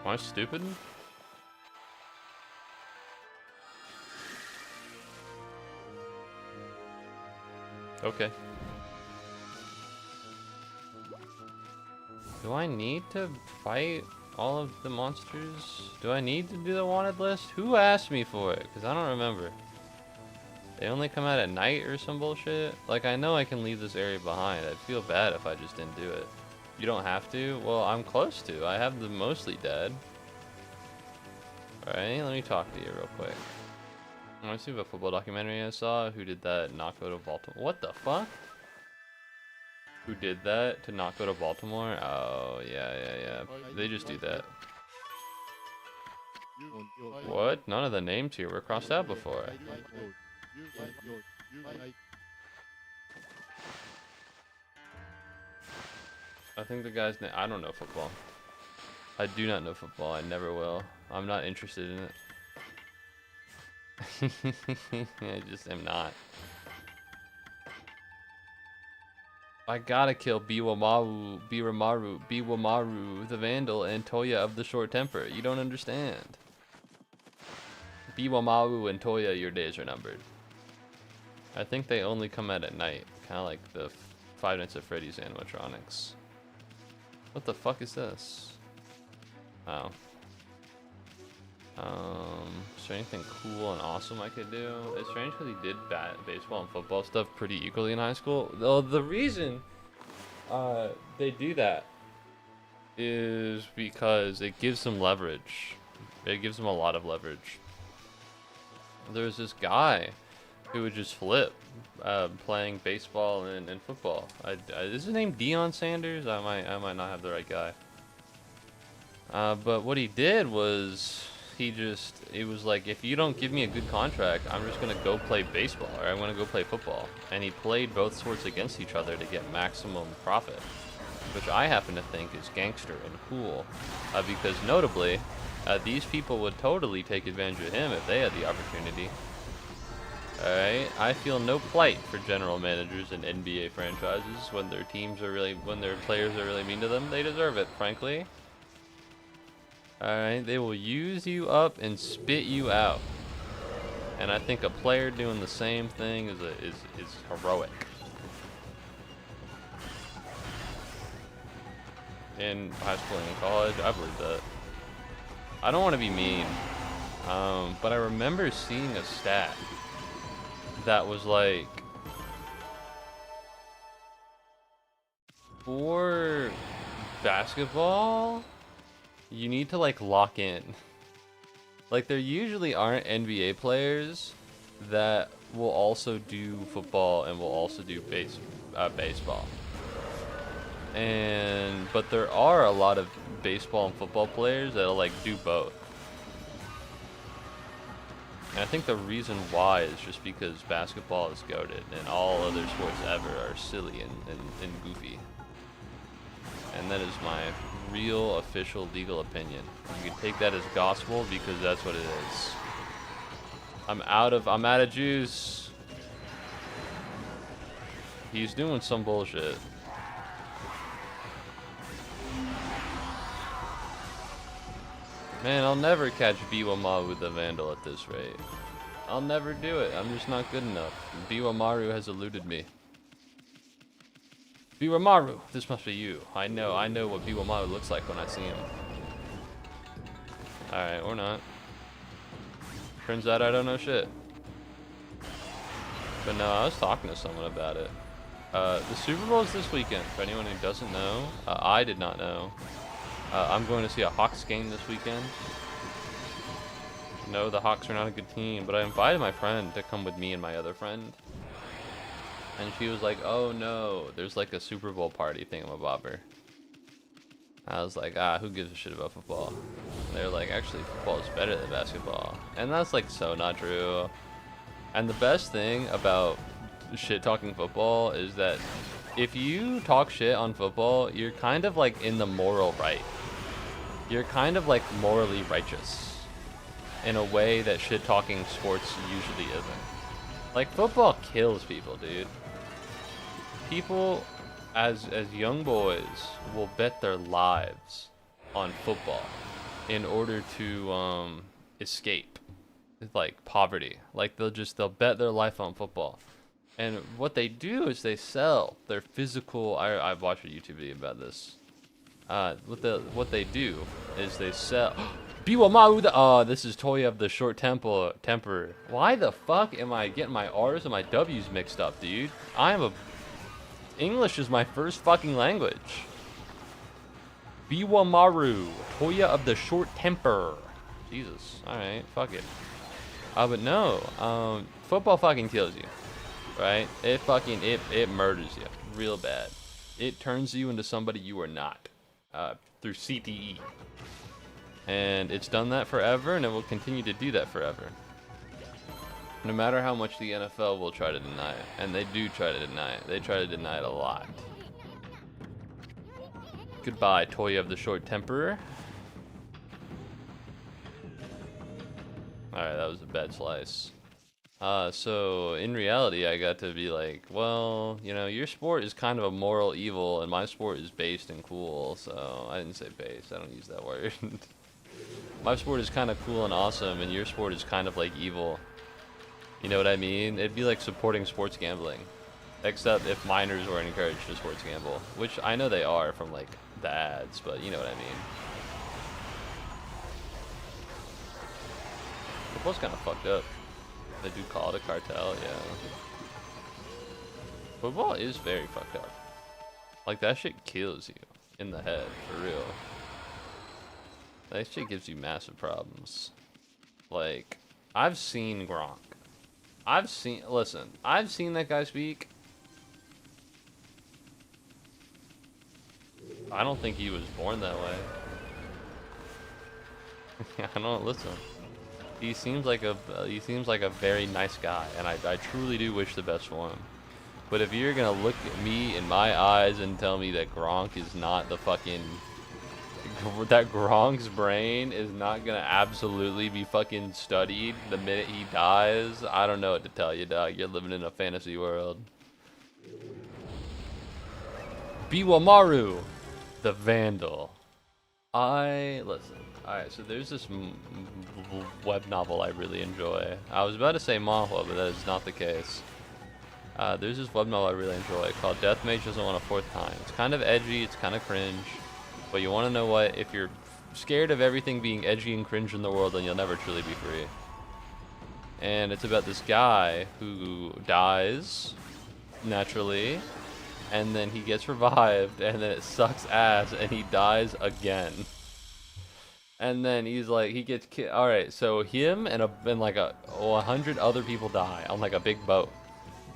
Am I stupid? Okay. Do I need to fight all of the monsters? Do I need to do the wanted list? Who asked me for it? Because I don't remember. They only come out at night or some bullshit? Like, I know I can leave this area behind. I'd feel bad if I just didn't do it. You don't have to? Well, I'm close to. I have them mostly dead. Alright, let me talk to you real quick. I want to see what football documentary I saw. Who did that? Not go to Baltimore. What the fuck? Who did that to not go to Baltimore? Oh, yeah. They just do that. What? None of the names here were crossed out before. I think the guy's name. I don't know football. I do not know football. I never will. I'm not interested in it. I just am not. I gotta kill Biwamaru, the Vandal, and Toya of the Short Temper. You don't understand. Biwamaru and Toya, your days are numbered. I think they only come out at night. Kind of like the Five Nights at Freddy's animatronics. What the fuck is this? Oh. Is there anything cool and awesome I could do? It's strange because he did baseball and football stuff pretty equally in high school. Though the reason they do that is because it gives them leverage. It gives them a lot of leverage. There's this guy who would just flip playing baseball and football. Is his name Deion Sanders? I might not have the right guy. But what he did was it was like, if you don't give me a good contract, I'm just gonna go play baseball, or I'm gonna go play football. And he played both sports against each other to get maximum profit, which I happen to think is gangster and cool, because notably, these people would totally take advantage of him if they had the opportunity. Alright, I feel no plight for general managers in NBA franchises when their players are really mean to them. They deserve it, frankly. Alright, they will use you up and spit you out. And I think a player doing the same thing is heroic. In high school and in college, I believe that. I don't want to be mean, but I remember seeing a stat that was like, for basketball, you need to like lock in. Like, there usually aren't NBA players that will also do football and will also do baseball. But there are a lot of baseball and football players that'll like do both. And I think the reason why is just because basketball is goated and all other sports ever are silly and goofy. And that is my real official legal opinion. You can take that as gospel because that's what it is. I'm out of juice. He's doing some bullshit. Man, I'll never catch Biwamaru the Vandal at this rate. I'll never do it. I'm just not good enough. Biwamaru has eluded me. Biwamaru, this must be you. I know what Biwamaru looks like when I see him. Alright, or not. Turns out I don't know shit. But no, I was talking to someone about it. The Super Bowl is this weekend, for anyone who doesn't know. I did not know. I'm going to see a Hawks game this weekend. No, the Hawks are not a good team, but I invited my friend to come with me and my other friend. And she was like, oh no, there's like a Super Bowl party thingamabobber. I was like, who gives a shit about football? And they're like, actually, football is better than basketball. And that's like so not true. And the best thing about shit talking football is that if you talk shit on football, you're kind of like in the moral right. You're kind of like morally righteous in a way that shit talking sports usually isn't. Like, football kills people, dude. People as young boys will bet their lives on football in order to escape like poverty. Like, they'll bet their life on football. And what they do is they sell their physical. I've watched a YouTube video about this. What they do is they sell. Biwa Mauda. Oh, this is Toya of the short temper. Why the fuck am I getting my R's and my W's mixed up, dude? English is my first fucking language. Biwa Maru, Toya of the short temper. Jesus. All right, fuck it. But no. Football fucking kills you. Right? It murders you real bad. It turns you into somebody you are not through CTE. And it's done that forever, and it will continue to do that forever. No matter how much the NFL will try to deny it. And they do try to deny it. They try to deny it a lot. Goodbye, Toya of the short temper. Alright, that was a bad slice. So in reality, I got to be like, well, you know, your sport is kind of a moral evil, and my sport is based and cool. So I didn't say based. I don't use that word. My sport is kind of cool and awesome, and your sport is kind of like evil. You know what I mean? It'd be like supporting sports gambling, except if minors were encouraged to sports gamble, which I know they are from like the ads, but you know what I mean. Football's kind of fucked up. They do call it a cartel, yeah. Football is very fucked up. Like, that shit kills you in the head, for real. That shit gives you massive problems. Like, I've seen Gronk. Listen, I've seen that guy speak. I don't think he was born that way. I don't, listen. He seems like a very nice guy, and I truly do wish the best for him. But if you're gonna look at me in my eyes and tell me that Gronk is not the fucking, that Gronk's brain is not gonna absolutely be fucking studied the minute he dies, I don't know what to tell you, dog. You're living in a fantasy world. Biwamaru, the Vandal. Listen. Alright, so there's this web novel I really enjoy. I was about to say manhwa, but that is not the case. There's this web novel I really enjoy called Death Mage Doesn't Want a Fourth Time. It's kind of edgy, it's kind of cringe, but you want to know what? If you're scared of everything being edgy and cringe in the world, then you'll never truly be free. And it's about this guy who dies naturally, and then he gets revived, and then it sucks ass, and he dies again. And then he's like, he gets killed. All right, so him and like 100 other people die on like a big boat,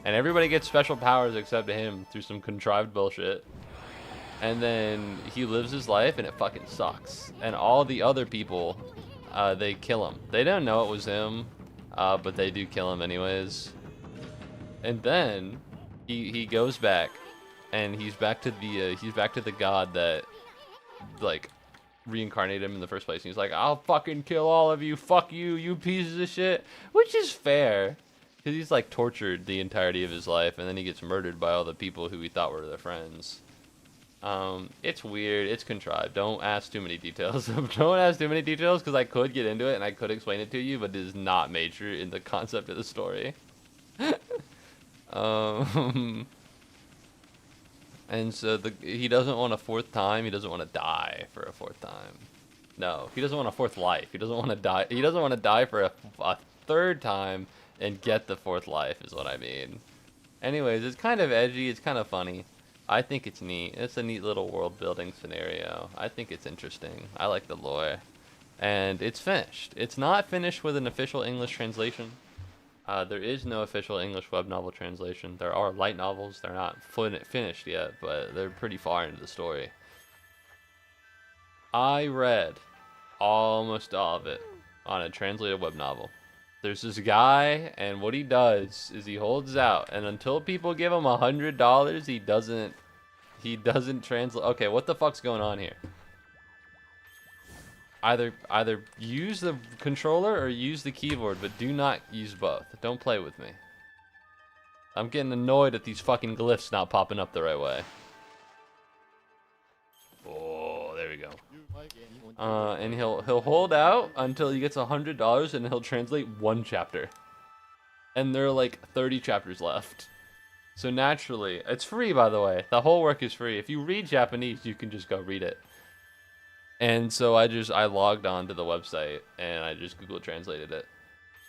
and everybody gets special powers except him through some contrived bullshit. And then he lives his life, and it fucking sucks. And all the other people, they kill him. They don't know it was him, but they do kill him anyways. And then he goes back, and he's back to the god that like reincarnated him in the first place, and he's like, I'll fucking kill all of you, fuck you, you pieces of shit, which is fair, because he's like tortured the entirety of his life, and then he gets murdered by all the people who he thought were their friends. It's weird, it's contrived, don't ask too many details. Don't ask too many details, because I could get into it, and I could explain it to you, but it is not major in the concept of the story. And so he doesn't want a fourth time. He doesn't want to die for a fourth time. No, he doesn't want a fourth life. He doesn't want to die. He doesn't want to die for a third time and get the fourth life is what I mean. Anyways, it's kind of edgy. It's kind of funny. I think it's neat. It's a neat little world building scenario. I think it's interesting. I like the lore. And it's finished. It's not finished with an official English translation. There is no official English web novel translation. There are light novels. They're not finished yet, but they're pretty far into the story. I read almost all of it on a translated web novel. There's this guy, and what he does is he holds out, and until people give him $100, he doesn't translate. Okay, what the fuck's going on here? Either use the controller or use the keyboard, but do not use both. Don't play with me. I'm getting annoyed at these fucking glyphs not popping up the right way. Oh, there we go. And he'll hold out until he gets $100, and he'll translate one chapter. And there are like 30 chapters left. So naturally, it's free, by the way. The whole work is free. If you read Japanese, you can just go read it. And so I logged on to the website and I just Google translated it.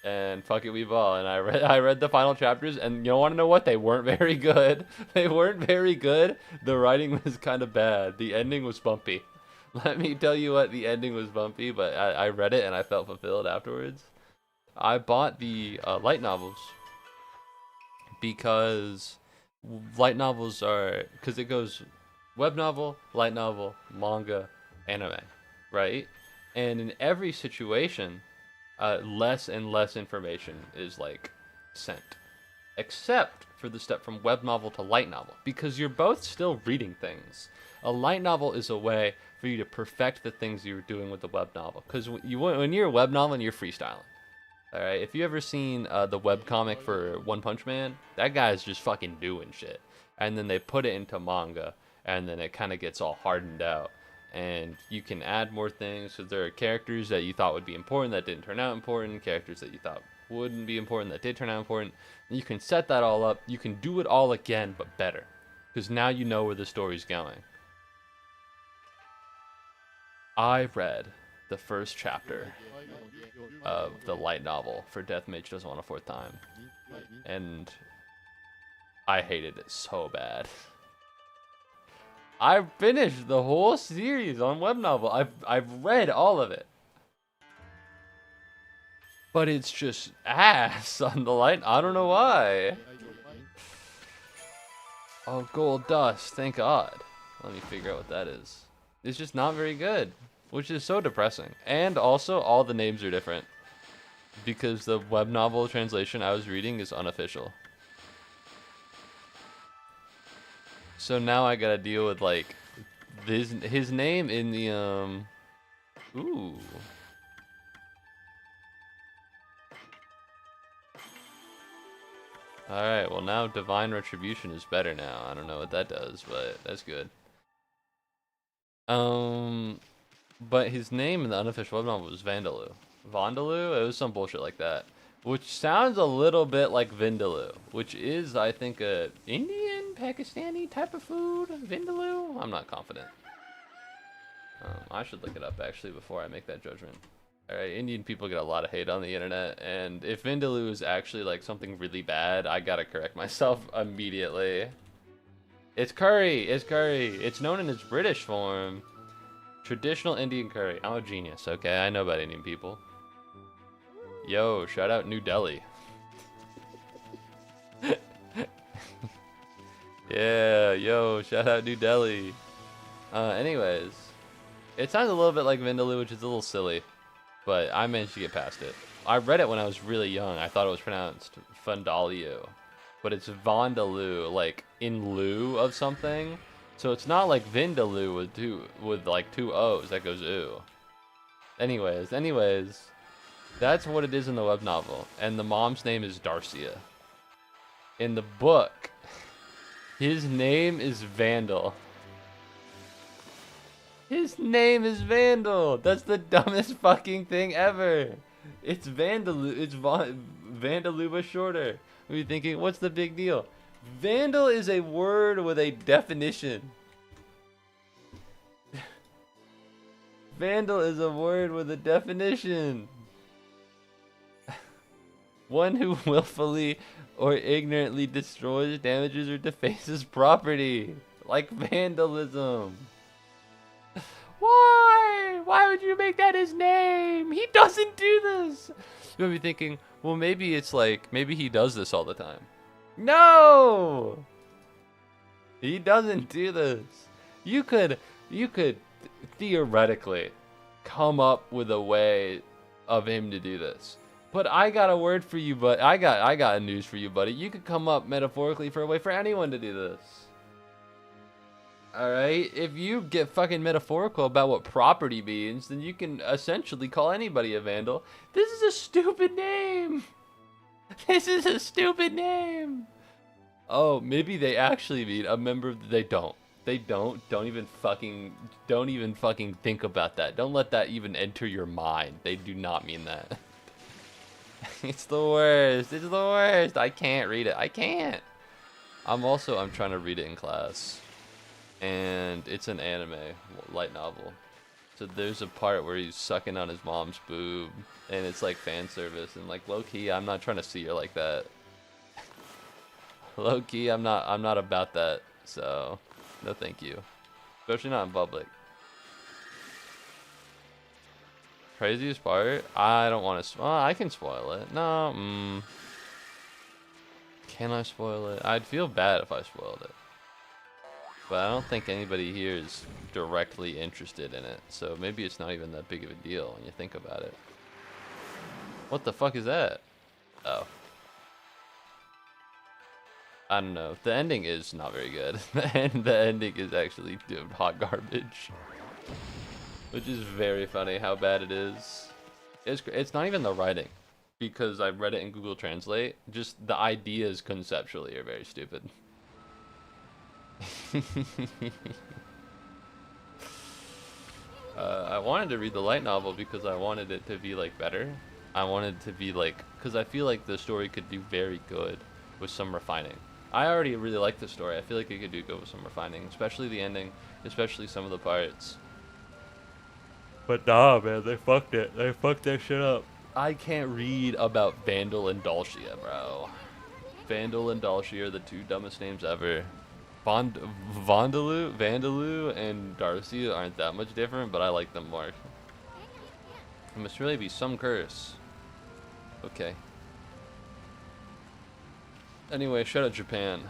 And fuck it, we ball. And I read the final chapters, and you want to know what? They weren't very good. They weren't very good. The writing was kind of bad. The ending was bumpy. Let me tell you what, the ending was bumpy, but I read it and I felt fulfilled afterwards. I bought the light novels because light novels are, because it goes web novel, light novel, manga, anime, right? And in every situation, less and less information is like sent, except for the step from web novel to light novel, because you're both still reading things. A light novel is a way for you to perfect the things you're doing with the web novel, because when you're a web novel, you're freestyling. All right, if you ever seen the web comic for One Punch Man, that guy's just fucking doing shit, and then they put it into manga, and then it kind of gets all hardened out. And you can add more things. So there are characters that you thought would be important that didn't turn out important, characters that you thought wouldn't be important that did turn out important. And you can set that all up. You can do it all again, but better, because now you know where the story's going. I read the first chapter of the light novel for Death Mage Doesn't Want a Fourth Time, and I hated it so bad. I finished the whole series on web novel. I've read all of it. But it's just ass on the light. I don't know why. Oh, gold dust. Thank God. Let me figure out what that is. It's just not very good, which is so depressing. And also, all the names are different, because the web novel translation I was reading is unofficial. So now I gotta deal with like his name in the ooh. Alright, well now Divine Retribution is better now. I don't know what that does, but that's good. But his name in the unofficial web novel was Vandaloo. Vandaloo? It was some bullshit like that. Which sounds a little bit like Vindaloo, which is, I think, a Indian, Pakistani type of food. Vindaloo? I'm not confident. I should look it up, actually, before I make that judgment. Alright, Indian people get a lot of hate on the internet, and if Vindaloo is actually, like, something really bad, I gotta correct myself immediately. It's curry! It's curry! It's known in its British form. Traditional Indian curry. I'm a genius, okay? I know about Indian people. Yo, shout out New Delhi. Yeah, yo, shout out New Delhi. Anyways, it sounds a little bit like Vindaloo, which is a little silly, but I managed to get past it. I read it when I was really young. I thought it was pronounced Fundalio, but it's Vondaloo, like in lieu of something. So it's not like Vindaloo with like two O's that goes ooh. Anyways. That's what it is in the web novel, and the mom's name is Darcia. In the book, his name is Vandal. His name is Vandal. That's the dumbest fucking thing ever. It's Vandaloo. It's Vandaloo, but shorter. You're thinking, what's the big deal? Vandal is a word with a definition. Vandal is a word with a definition. One who willfully or ignorantly destroys, damages, or defaces property. Like vandalism. Why? Why would you make that his name? He doesn't do this. You might be thinking, well, maybe it's like, maybe he does this all the time. No! He doesn't do this. You could theoretically come up with a way of him to do this. But I got a word for you, but I got a news for you, buddy. You could come up metaphorically for a way for anyone to do this. Alright? If you get fucking metaphorical about what property means, then you can essentially call anybody a vandal. This is a stupid name. This is a stupid name. Oh, maybe they actually mean a member of they don't. They don't. Don't even fucking think about that. Don't let that even enter your mind. They do not mean that. It's the worst. It's the worst. I can't read it. I can't. I'm trying to read it in class, and it's an anime light novel. So there's a part where he's sucking on his mom's boob, and it's like fan service, and like low key, I'm not trying to see her like that. Low key, I'm not about that. So, no, thank you. Especially not in public. Craziest part? I don't want to. I can spoil it. No. Can I spoil it? I'd feel bad if I spoiled it. But I don't think anybody here is directly interested in it. So maybe it's not even that big of a deal when you think about it. What the fuck is that? Oh. I don't know. The ending is not very good. And the ending is actually hot garbage. Which is very funny how bad it is. It's not even the writing. Because I read it in Google Translate. Just the ideas conceptually are very stupid. I wanted to read the light novel because I wanted it to be like better. I wanted to be like, because I feel like the story could do very good with some refining. I already really like the story. I feel like it could do good with some refining, especially the ending, especially some of the parts. But nah, man, they fucked it. They fucked that shit up. I can't read about Vandal and Dulcia, bro. Vandal and Dulcia are the two dumbest names ever. Vandaloo and Darcy aren't that much different, but I like them more. It must really be some curse. Okay. Anyway, shout out Japan.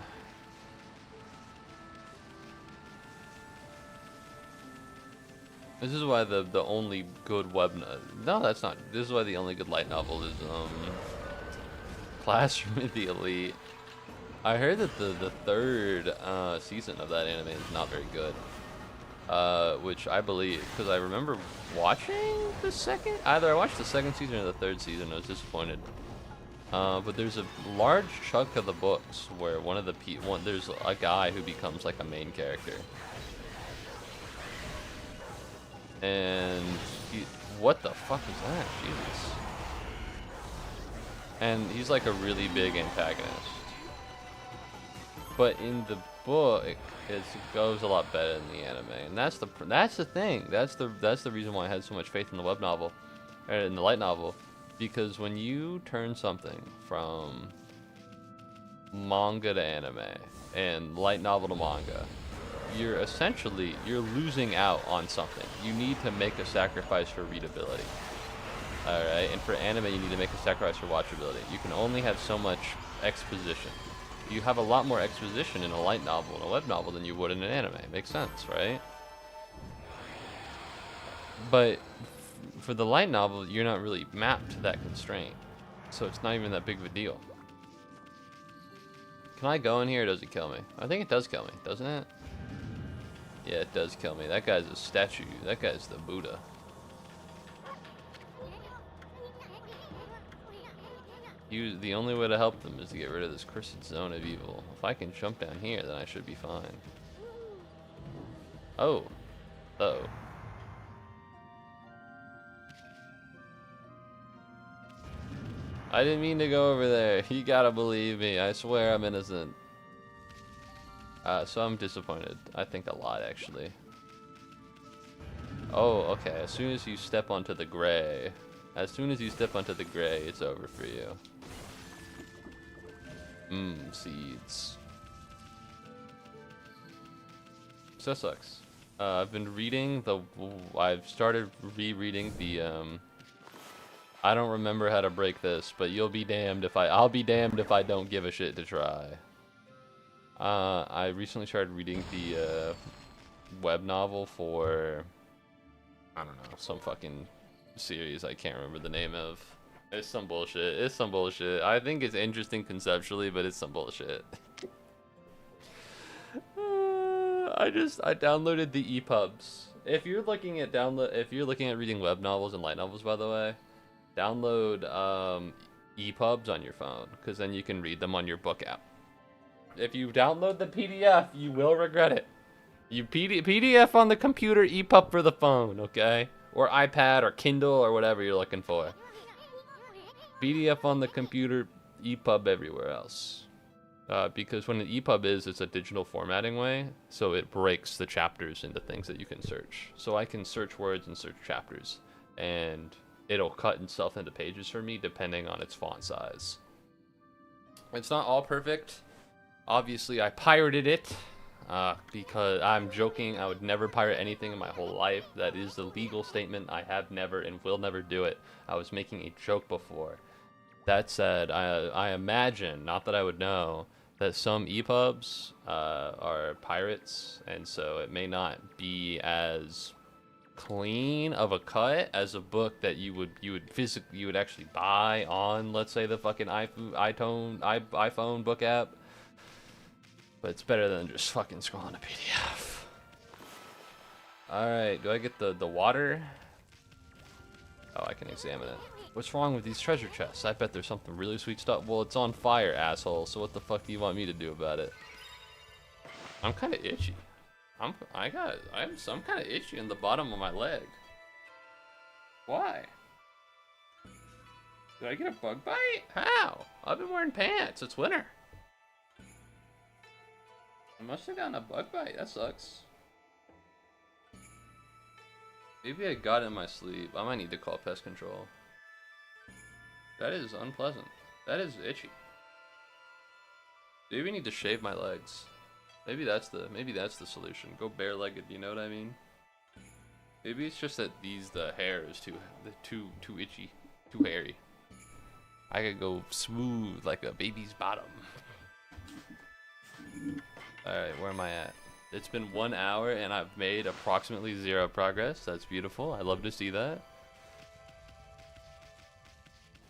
This is why the only good no, that's not. This is why the only good light novel is Classroom of the Elite. I heard that the third season of that anime is not very good. Which I believe, because I remember watching the second. Either I watched the second season or the third season. And I was disappointed. But there's a large chunk of the books where there's a guy who becomes like a main character. And what the fuck is that? Jesus. And he's like a really big antagonist. But in the book, it goes a lot better than the anime, and that's the thing. That's the reason why I had so much faith in the web novel, or in the light novel, because when you turn something from manga to anime and light novel to manga, you're losing out on something. You need to make a sacrifice for readability. Alright, and for anime you need to make a sacrifice for watchability. You can only have so much exposition. You have a lot more exposition in a light novel and a web novel than you would in an anime. Makes sense, right? But for the light novel, you're not really mapped to that constraint. So it's not even that big of a deal. Can I go in here or does it kill me? I think it does kill me, doesn't it? Yeah, it does kill me. That guy's a statue. That guy's the Buddha. The only way to help them is to get rid of this cursed zone of evil. If I can jump down here, then I should be fine. Oh. Uh-oh. I didn't mean to go over there. You gotta believe me. I swear I'm innocent. So I'm disappointed. I think a lot, actually. Oh, okay. As soon as you step onto the gray, it's over for you. Seeds. So that sucks. I've been reading I've started rereading the, I don't remember how to break this, but I'll be damned if I don't give a shit to try. I recently started reading the, web novel for, I don't know, some fucking series I can't remember the name of. It's some bullshit. I think it's interesting conceptually, but it's some bullshit. I downloaded the EPUBs. If you're looking at reading web novels and light novels, by the way, download EPUBs on your phone, because then you can read them on your book app. If you download the PDF, you will regret it. You PDF on the computer, EPUB for the phone, okay? Or iPad or Kindle or whatever you're looking for. PDF on the computer, EPUB everywhere else. Because when an EPUB it's a digital formatting way, so it breaks the chapters into things that you can search. So I can search words and search chapters, and it'll cut itself into pages for me depending on its font size. It's not all perfect. Obviously, I pirated it because I'm joking. I would never pirate anything in my whole life. That is the legal statement. I have never and will never do it. I was making a joke before. That said, I imagine, not that I would know, that some EPUBs are pirates, and so it may not be as clean of a cut as a book that you would actually buy on, let's say, the fucking iPhone book app. But it's better than just fucking scrolling a PDF. All right, do I get the water? Oh, I can examine it. What's wrong with these treasure chests? I bet there's something really sweet stuff. Well, it's on fire, asshole. So what the fuck do you want me to do about it? I'm kind of itchy. I'm kind of itchy in the bottom of my leg. Why? Did I get a bug bite? How? I've been wearing pants. It's winter. I must have gotten a bug bite. That sucks. Maybe I got it in my sleep. I might need to call pest control. That is unpleasant. That is itchy. Maybe I need to shave my legs. Maybe that's the solution. Go bare-legged, you know what I mean? Maybe it's just that the hair is too itchy, too hairy. I could go smooth like a baby's bottom. Alright, where am I at? It's been 1 hour and I've made approximately 0 progress. That's beautiful. I love to see that.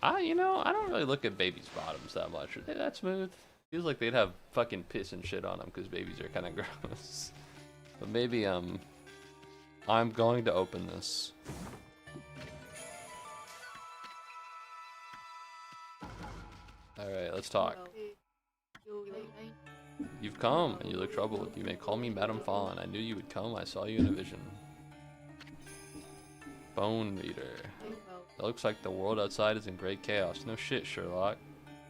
I don't really look at babies' bottoms that much. Are they that smooth? Feels like they'd have fucking piss and shit on them because babies are kind of gross. But maybe, I'm going to open this. Alright, let's talk. You've come, and you look troubled. You may call me Madame Fawn. I knew you would come. I saw you in a vision. Bone Reader. It looks like the world outside is in great chaos. No shit, Sherlock.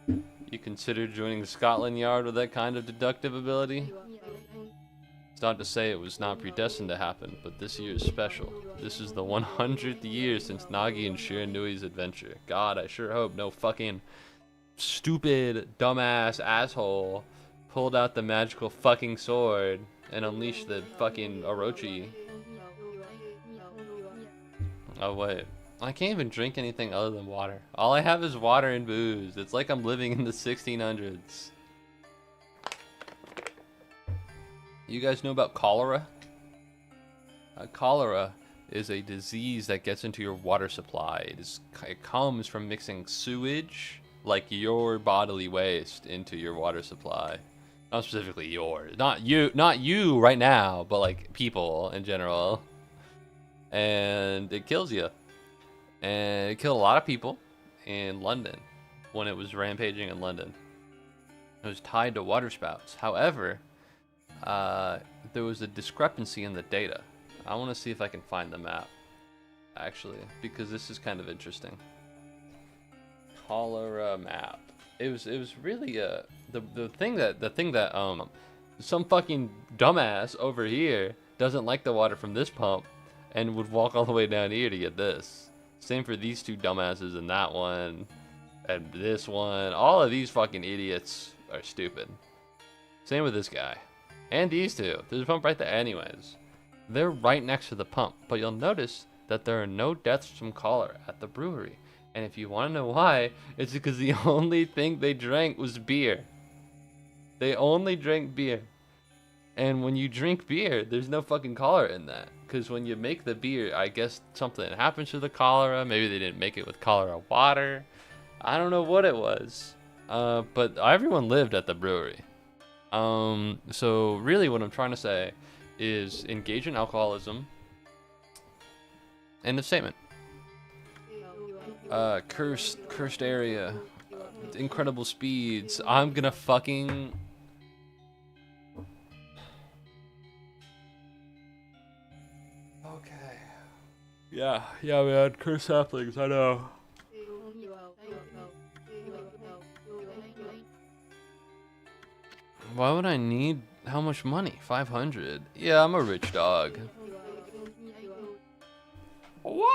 You considered joining Scotland Yard with that kind of deductive ability? It's not to say it was not predestined to happen, but this year is special. This is the 100th year since Nagi and Shiranui's adventure. God, I sure hope no fucking stupid, dumbass asshole pulled out the magical fucking sword and unleashed the fucking Orochi. Oh wait, I can't even drink anything other than water. All I have is water and booze. It's like I'm living in the 1600s. You guys know about cholera? Cholera is a disease that gets into your water supply. It comes from mixing sewage, like your bodily waste, into your water supply. Not specifically yours. Not you right now, but like people in general. And it kills you. And it killed a lot of people in London when it was rampaging in London. It was tied to water spouts. However, there was a discrepancy in the data. I want to see if I can find the map, actually, because this is kind of interesting. Cholera map. It was really the thing that some fucking dumbass over here doesn't like the water from this pump and would walk all the way down here to get this. Same for these two dumbasses and that one and this one. All of these fucking idiots are stupid. Same with this guy. And these two. There's a pump right there. Anyways, they're right next to the pump. But you'll notice that there are no deaths from cholera at the brewery. And if you want to know why, it's because the only thing they drank was beer. They only drank beer. And when you drink beer, there's no fucking cholera in that. Because when you make the beer, I guess something happens to the cholera. Maybe they didn't make it with cholera water. I don't know what it was. But everyone lived at the brewery. So really what I'm trying to say is engage in alcoholism. End of statement. Cursed area. Incredible speeds. I'm gonna fucking... Okay. Yeah, man. Cursed saplings, I know. Why would I need how much money? 500. Yeah, I'm a rich dog. Wow.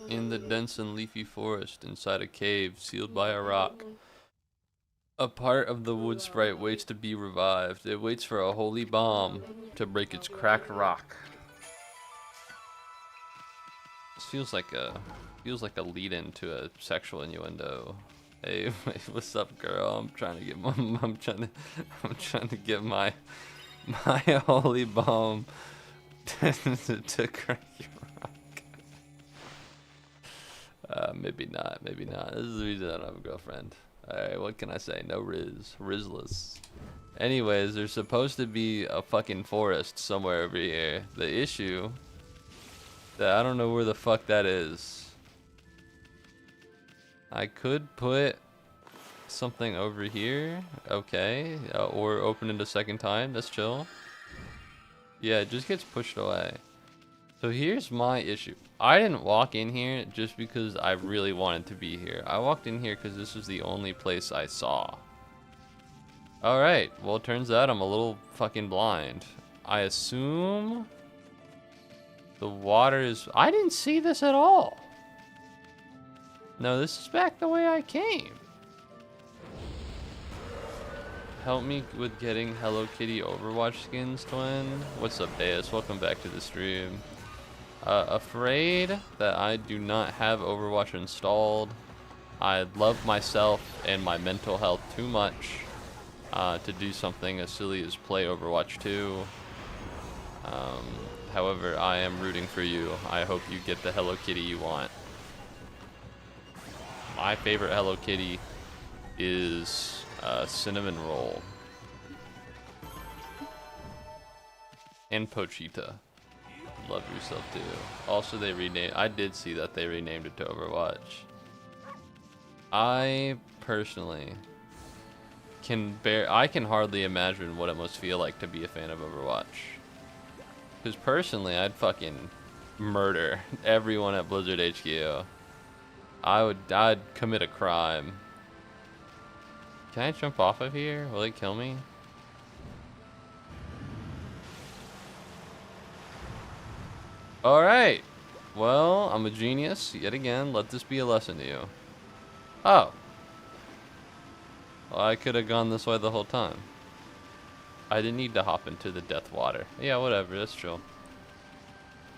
In the dense and leafy forest, inside a cave sealed by a rock, a part of the wood sprite waits to be revived. It waits for a holy bomb to break its cracked rock. This feels like a lead-in to a sexual innuendo. Hey, what's up, girl? I'm trying to get my holy bomb to crack your rock. Maybe not. Maybe not. This is the reason I don't have a girlfriend. Alright, what can I say? No Rizless. Anyways, there's supposed to be a fucking forest somewhere over here. The issue that I don't know where the fuck that is. I could put something over here. Okay. Or open it a second time. That's chill. Yeah, it just gets pushed away. So here's my issue. I didn't walk in here just because I really wanted to be here. I walked in here because this was the only place I saw. Alright, well it turns out I'm a little fucking blind. I assume the water is... I didn't see this at all. No, this is back the way I came. Help me with getting Hello Kitty Overwatch skins, twin. What's up, Deus? Welcome back to the stream. Afraid that I do not have Overwatch installed. I love myself and my mental health too much to do something as silly as play Overwatch 2. However, I am rooting for you. I hope you get the Hello Kitty you want. My favorite Hello Kitty is Cinnamon Roll. And Pochita. Love yourself too. Also, they renamed... I did see that they renamed it to Overwatch. I personally I can hardly imagine what it must feel like to be a fan of Overwatch. Because personally, I'd fucking murder everyone at Blizzard HQ. I'd commit a crime. Can I jump off of here? Will it kill me? Alright. Well, I'm a genius. Yet again, let this be a lesson to you. Oh. Well, I could have gone this way the whole time. I didn't need to hop into the death water. Yeah, whatever. That's chill.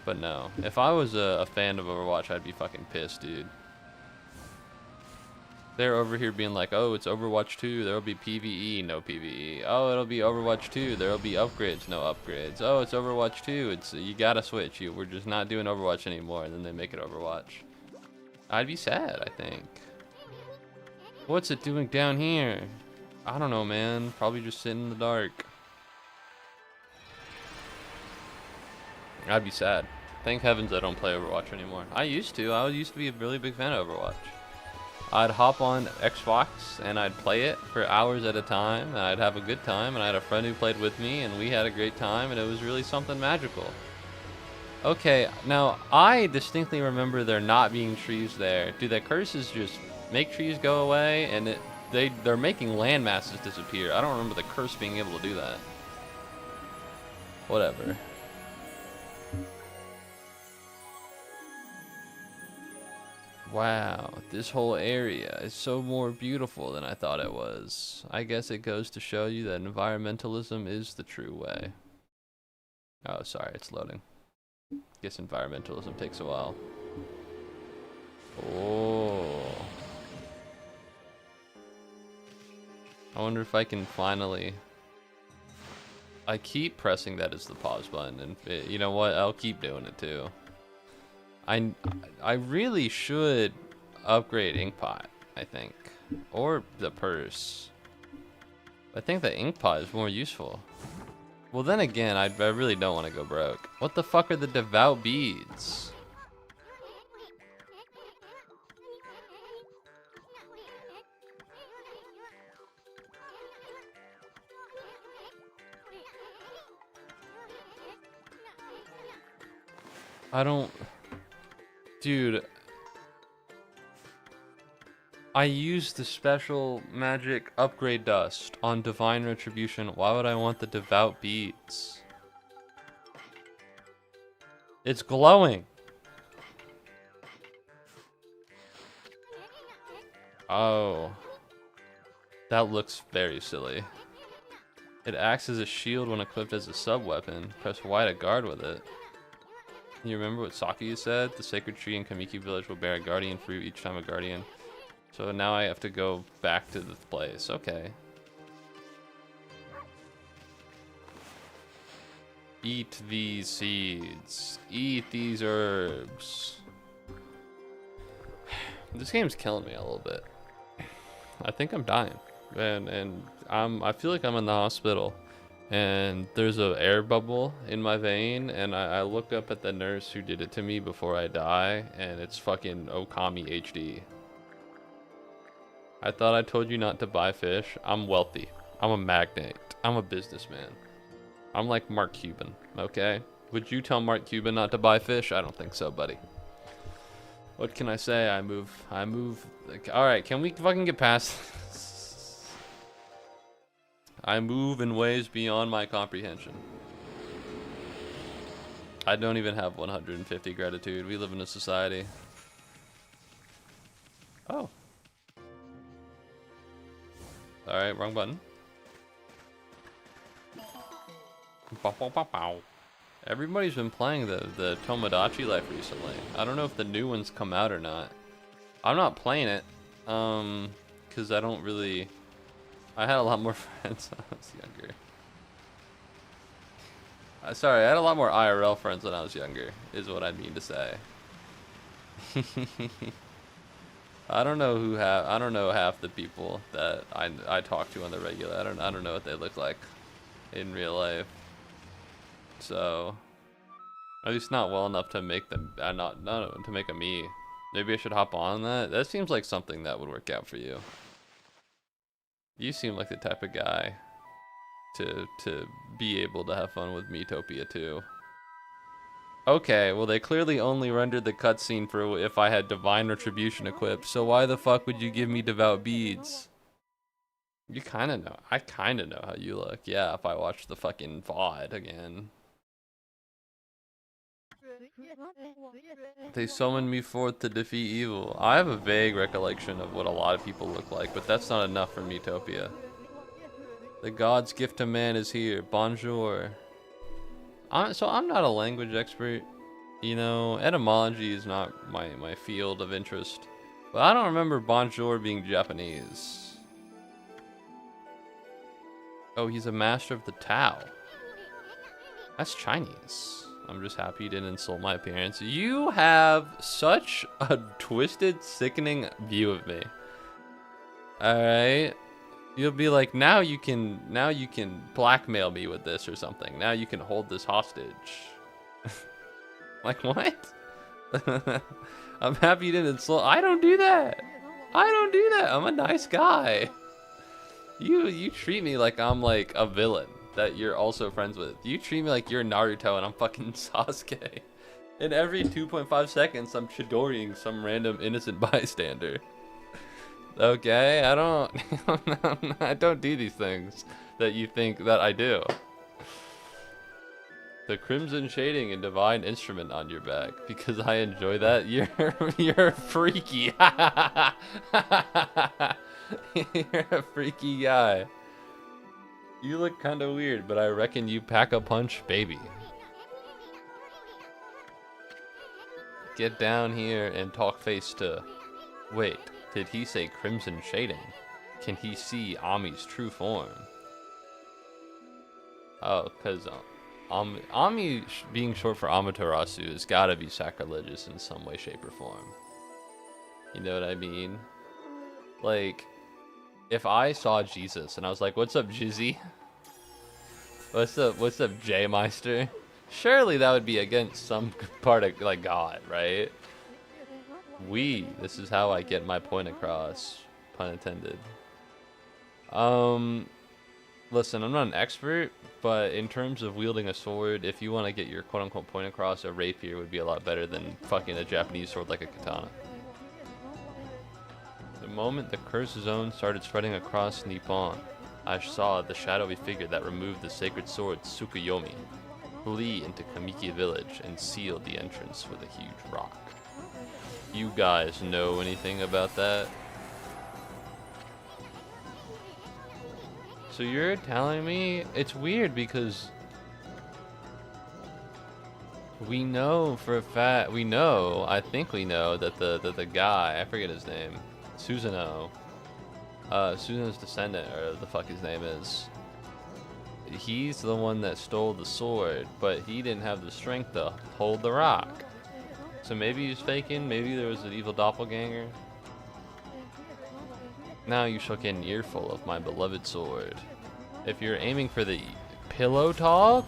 But no. If I was a fan of Overwatch, I'd be fucking pissed, dude. They're over here being like, oh, it's Overwatch 2, there'll be PvE, no PvE. Oh, it'll be Overwatch 2, there'll be upgrades, no upgrades. Oh, it's Overwatch 2, you gotta switch. We're just not doing Overwatch anymore, and then they make it Overwatch. I'd be sad, I think. What's it doing down here? I don't know, man. Probably just sitting in the dark. I'd be sad. Thank heavens I don't play Overwatch anymore. I used to be a really big fan of Overwatch. I'd hop on Xbox and I'd play it for hours at a time, and I'd have a good time, and I had a friend who played with me and we had a great time, and it was really something magical. Okay, now I distinctly remember there not being trees there. Do the curses just make trees go away? And they're making land masses disappear. I don't remember the curse being able to do that. Whatever. Wow, this whole area is so more beautiful than I thought it was. I guess it goes to show you that environmentalism is the true way. Oh, sorry, it's loading. Guess environmentalism takes a while. Oh. I wonder if I can finally... I keep pressing that as the pause button, and you know what? I'll keep doing it too. I really should upgrade Inkpot, I think. Or the purse. I think the Inkpot is more useful. Well, then again, I really don't want to go broke. What the fuck are the devout beads? I don't... Dude. I used the special magic upgrade dust on Divine Retribution. Why would I want the devout beads? It's glowing. Oh. That looks very silly. It acts as a shield when equipped as a sub-weapon. Press Y to guard with it. You remember what Saki said? The sacred tree in Kamiki village will bear a guardian fruit each time a guardian. So now I have to go back to the place. Okay. Eat these seeds. Eat these herbs. This game's killing me a little bit. I think I'm dying. And I feel like I'm in the hospital. And there's an air bubble in my vein, and I look up at the nurse who did it to me before I die, and it's fucking Okami HD. I thought I told you not to buy fish. I'm wealthy. I'm a magnate. I'm a businessman. I'm like Mark Cuban, okay? Would you tell Mark Cuban not to buy fish? I don't think so, buddy. What can I say? I move. Like, all right, can we fucking get past this? I move in ways beyond my comprehension. I don't even have 150 gratitude. We live in a society. Oh. Alright, wrong button. Everybody's been playing the Tomodachi Life recently. I don't know if the new ones come out or not. I'm not playing it. Because I don't really... I had a lot more friends when I was younger. Sorry, I had a lot more IRL friends when I was younger, is what I mean to say. I don't know half the people that I talk to on the regular. I don't know what they look like in real life. So, at least not well enough to make them to make a me. Maybe I should hop on that. That seems like something that would work out for you. You seem like the type of guy to be able to have fun with Miitopia too. Okay, well they clearly only rendered the cutscene for if I had Divine Retribution equipped, so why the fuck would you give me Devout Beads? You kinda know. I kinda know how you look. Yeah, if I watch the fucking VOD again. They summoned me forth to defeat evil. I have a vague recollection of what a lot of people look like, but that's not enough for Miitopia. The god's gift to man is here. Bonjour. So I'm not a language expert. You know, etymology is not my field of interest. But I don't remember bonjour being Japanese. Oh, he's a master of the Tao. That's Chinese. I'm just happy you didn't insult my appearance. You have such a twisted, sickening view of me. Alright. You'll be like, now you can blackmail me with this or something. Now you can hold this hostage. Like, what? I'm happy you didn't insult. I don't do that. I don't do that. I'm a nice guy. You treat me like I'm like a villain that you're also friends with. You treat me like you're Naruto and I'm fucking Sasuke. And every 2.5 seconds, I'm Chidoriing some random innocent bystander. Okay, I don't do these things that you think that I do. The crimson shading and divine instrument on your back because I enjoy that. You're freaky. You're a freaky guy. You look kind of weird, but I reckon you pack a punch, baby. Get down here and talk face to... Wait, did he say crimson shading? Can he see Ami's true form? Oh, because Ami being short for Amaterasu has got to be sacrilegious in some way, shape, or form. You know what I mean? Like, if I saw Jesus and I was like, "What's up, Jizzy? What's up, J-Meister?" Surely that would be against some part of, like, God, right? This is how I get my point across, pun intended. Listen, I'm not an expert, but in terms of wielding a sword, if you want to get your quote-unquote point across, a rapier would be a lot better than fucking a Japanese sword like a katana. moment the curse zone started spreading across Nippon, I saw the shadowy figure that removed the sacred sword Tsukuyomi flee into Kamiki village and sealed the entrance with a huge rock. You guys know anything about that? So you're telling me it's weird because we know for a fact, I think we know that the guy, I forget his name, Susanoo, Susanoo's descendant, or the fuck his name is, he's the one that stole the sword, but he didn't have the strength to hold the rock. So maybe he's faking, maybe there was an evil doppelganger. Now you shall get an earful of my beloved sword. If you're aiming for the pillow talk,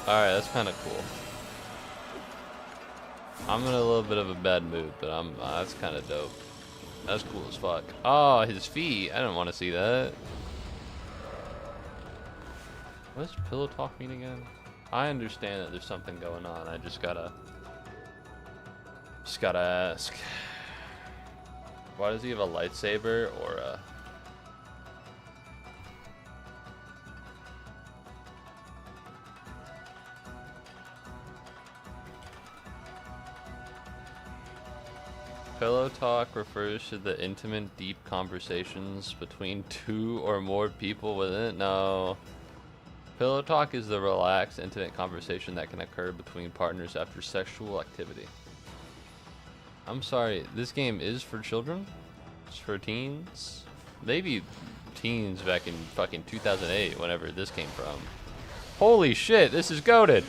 alright, that's kind of cool. I'm in a little bit of a bad mood, but that's kind of dope. That's cool as fuck. Oh, his feet. I didn't want to see that. What does pillow talk mean again? I understand that there's something going on. I just gotta ask. Why does he have a lightsaber or a... Pillow talk refers to the intimate, deep conversations between two or more people within it. No. Pillow talk is the relaxed, intimate conversation that can occur between partners after sexual activity. I'm sorry, this game is for children? It's for teens? Maybe teens back in fucking 2008, whenever this came from. Holy shit, this is goated!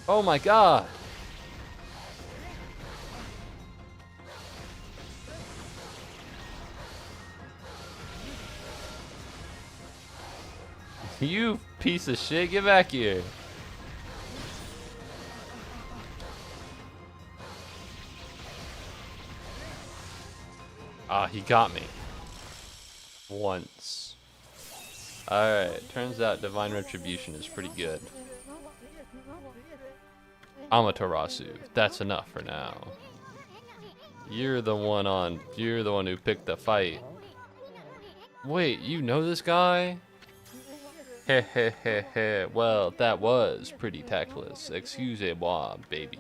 Oh my god! You piece of shit, get back here! Ah, he got me. Once. Alright, turns out Divine Retribution is pretty good. Amaterasu, that's enough for now. You're the one who picked the fight. Wait, you know this guy? Heh heh heh heh, well, that was pretty tactless. Excusez-moi, baby.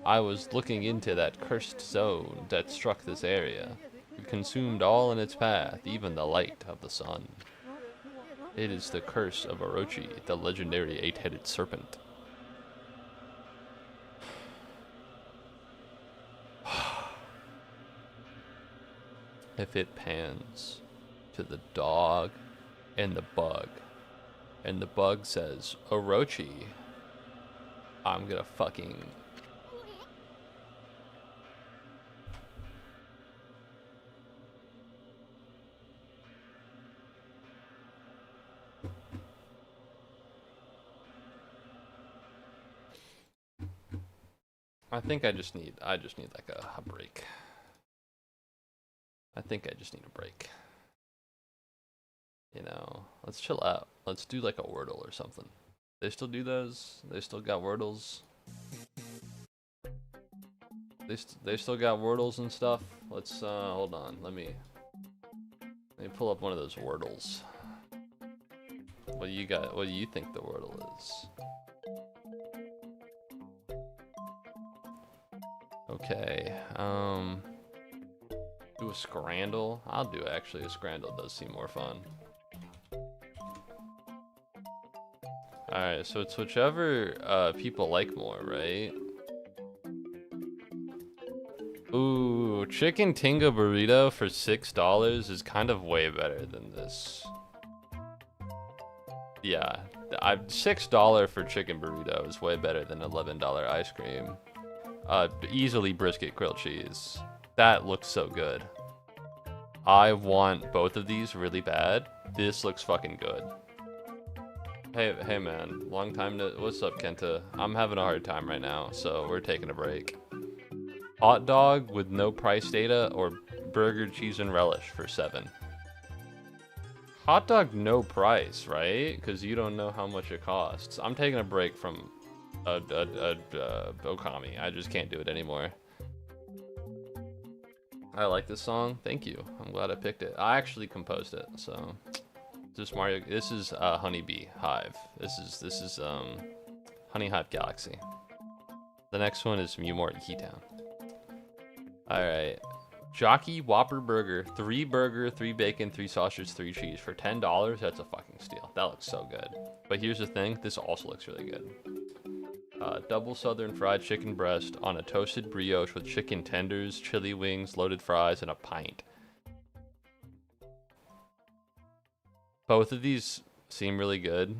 I was looking into that cursed zone that struck this area. It consumed all in its path, even the light of the sun. It is the curse of Orochi, the legendary eight-headed serpent. If it pans to the dog and the bug says, Orochi, I'm gonna fucking... I think I just need like a break. I think I just need a break. You know, let's chill out. Let's do like a Wordle or something. They still do those? They still got Wordles? They still got Wordles and stuff? Let's, hold on. Let me pull up one of those Wordles. What do you got? What do you think the Wordle is? Okay, do a Scrandle. I'll do actually a Scrandle, does seem more fun. Alright, so it's whichever people like more, right? Ooh, chicken tinga burrito for $6 is kind of way better than this. Yeah, $6 for chicken burrito is way better than $11 ice cream. Easily brisket grilled cheese. That looks so good. I want both of these really bad. This looks fucking good. Hey man, long time to... What's up, Kenta? I'm having a hard time right now, so we're taking a break. Hot dog with no price data or burger, cheese, and relish for $7. Hot dog, no price, right? Because you don't know how much it costs. I'm taking a break from Okami. I just can't do it anymore. I like this song. Thank you. I'm glad I picked it. I actually composed it. So, this Mario. This is Honeybee Hive. This is Honey Hive Galaxy. The next one is Muubody Keytown. All right. Jockey Whopper Burger, 3 burger, 3 bacon, 3 sausage, 3 cheese for $10. That's a fucking steal. That looks so good. But here's the thing, this also looks really good. Double southern fried chicken breast on a toasted brioche with chicken tenders, chili wings, loaded fries, and a pint. Both of these seem really good.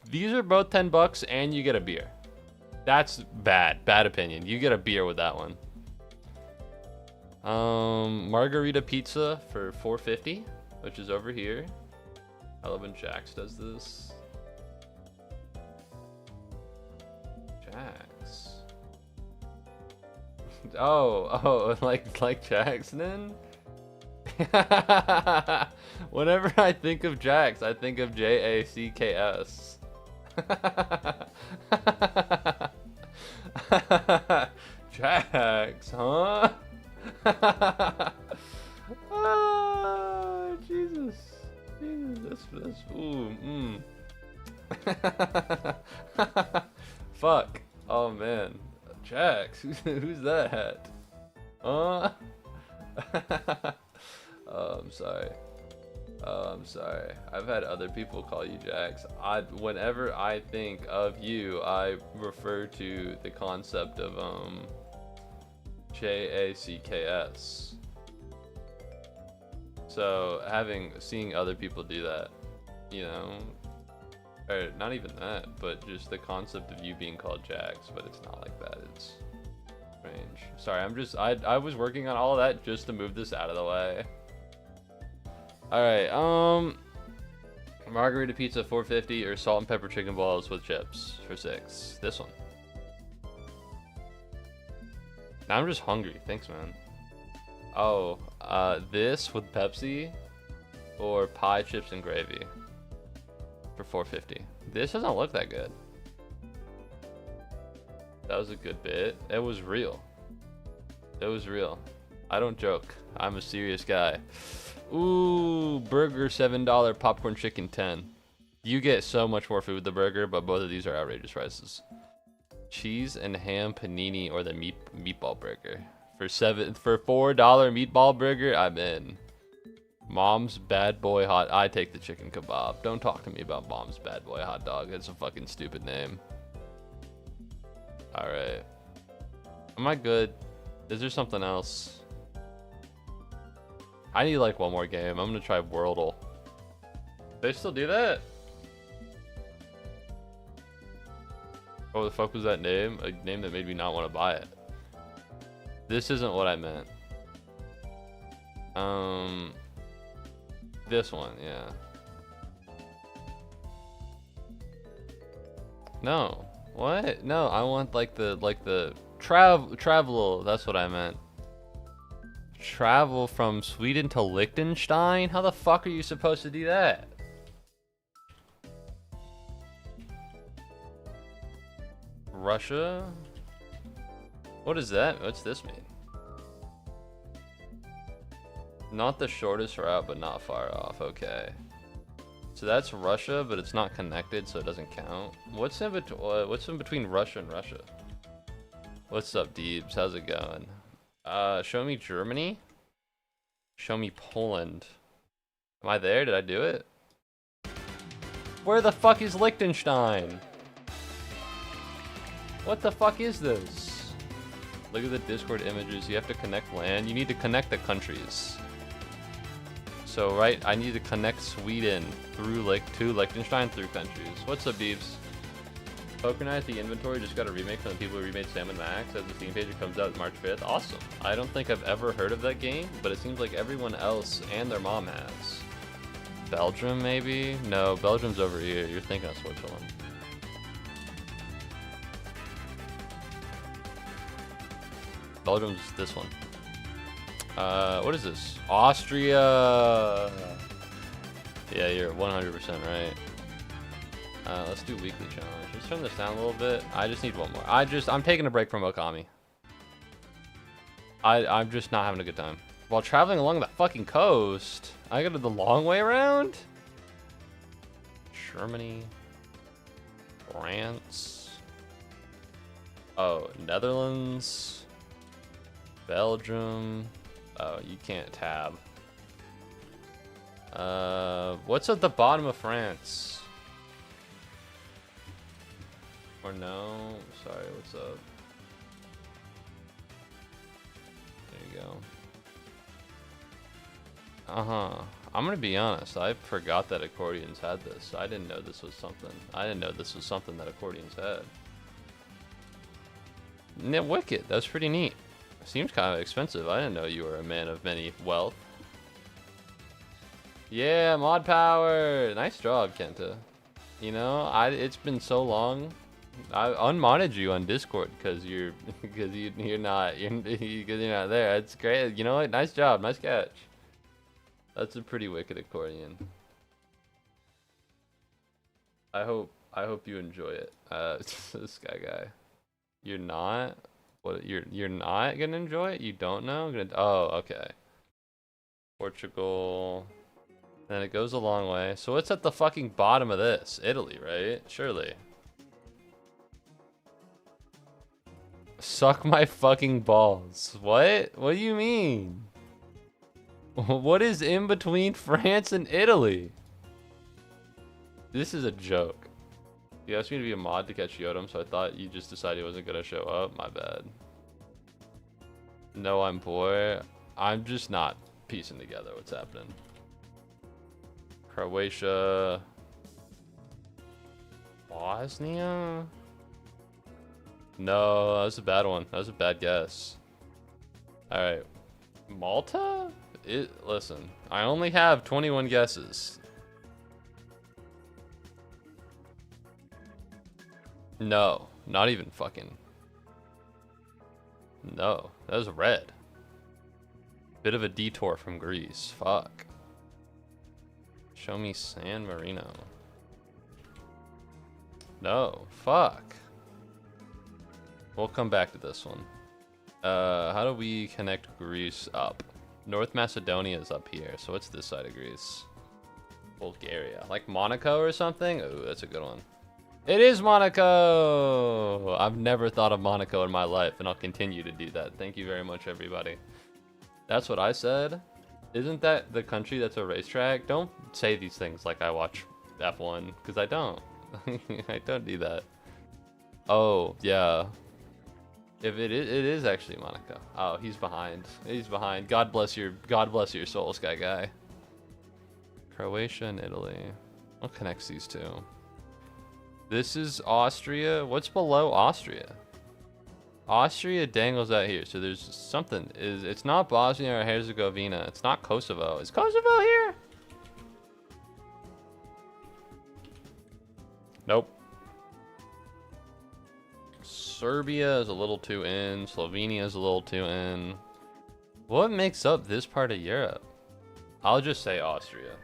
These are both $10 and you get a beer. That's bad opinion. You get a beer with that one. Margarita pizza for $4.50, which is over here. I love when Jax does this. Jax. Oh, like Jackson. Whenever I think of Jax, I think of Jacks. Jax, huh? Oh, Jesus. That's ooh, Fuck. Oh man. Jax, who's that? Huh? Oh, I'm sorry. I'm sorry. I've had other people call you Jax. Whenever I think of you, I refer to the concept of Jacks. So seeing other people do that, you know, or not even that, but just the concept of you being called Jax, but it's not like that. It's strange. Sorry, I was working on all of that just to move this out of the way. All right, margarita pizza $4.50 or salt and pepper chicken balls with chips for $6. This one. Now I'm just hungry. Thanks, man. Oh, this with Pepsi or pie, chips, and gravy for $4.50. This doesn't look that good. That was a good bit. It was real. It was real. I don't joke. I'm a serious guy. Ooh, burger $7, popcorn chicken $10. You get so much more food with the burger, but both of these are outrageous prices. Cheese and ham panini or the meatball burger for $4 meatball burger. I'm in. Mom's Bad Boy Hot. I take the chicken kebab. Don't talk to me about Mom's Bad Boy Hot Dog. It's a fucking stupid name. All right. Am I good? Is there something else? I need like one more game. I'm gonna try Wordle. They still do that? Oh, the fuck was that name? A name that made me not want to buy it. This isn't what I meant. This one, yeah. No. What? No, I want like the travel. That's what I meant. Travel from Sweden to Liechtenstein? How the fuck are you supposed to do that? Russia? What is that? What's this mean? Not the shortest route, but not far off. Okay. So that's Russia, but it's not connected, so it doesn't count. What's in between Russia and Russia? What's up, Deebs? How's it going? Show me Germany. Show me Poland. Am I there? Did I do it? Where the fuck is Liechtenstein? What the fuck is this? Look at the Discord images. You have to connect land. You need to connect the countries. So, right, I need to connect Sweden through to Liechtenstein through countries. What's up, Deebs? Poker Night, the inventory just got a remake from the people who remade Sam & Max. As the Steam page, it comes out March 5th. Awesome. I don't think I've ever heard of that game, but it seems like everyone else and their mom has. Belgium, maybe? No, Belgium's over here. You're thinking of Switzerland. Belgium's this one. What is this? Austria. Yeah, you're 100% right. Let's do weekly challenge. Let's turn this down a little bit. I just need one more. I'm taking a break from Okami. I'm just not having a good time. While traveling along the fucking coast, I go to the long way around? Germany. France. Oh, Netherlands. Belgium. Oh, you can't tab. What's at the bottom of France? Or no? Sorry, what's up? There you go. I'm gonna be honest, I forgot that accordions had this. I didn't know this was something. I didn't know this was something that accordions had. Yeah, wicked. That's pretty neat. Seems kind of expensive. I didn't know you were a man of many wealth. Yeah, mod power. Nice job, Kenta. You know, it's been so long. I unmodded you on Discord because you're not there. It's great. You know what? Nice job. Nice catch. That's a pretty wicked accordion. I hope you enjoy it. This guy. You're not? What? You're not gonna enjoy it? You don't know? Oh, okay. Portugal. And it goes a long way. So what's at the fucking bottom of this? Italy, right? Surely. Suck my fucking balls. What? What do you mean? What is in between France and Italy? This is a joke. You asked me to be a mod to catch Yodam, so I thought you just decided he wasn't gonna show up. My bad. No, I'm poor. I'm just not piecing together what's happening. Croatia. Bosnia? No, that was a bad one. That was a bad guess. Alright. Malta? Listen, I only have 21 guesses. No, not even fucking. No, that was red. Bit of a detour from Greece. Fuck. Show me San Marino. No, fuck. We'll come back to this one. How do we connect Greece up? North Macedonia is up here, so what's this side of Greece? Bulgaria. Like Monaco or something? Ooh, that's a good one. It is Monaco! I've never thought of Monaco in my life, and I'll continue to do that. Thank you very much, everybody. That's what I said. Isn't that the country that's a racetrack? Don't say these things like I watch F1, because I don't. I don't do that. Oh, yeah. If it is actually Monaco. Oh, he's behind. He's behind. God bless your soul, Sky Guy. Croatia and Italy. What connects these two? This is Austria. What's below Austria? Austria dangles out here, so there's something. It's not Bosnia or Herzegovina. It's not Kosovo. Is Kosovo here? Nope. Serbia is a little too in. Slovenia is a little too in. What makes up this part of Europe? I'll just say Austria.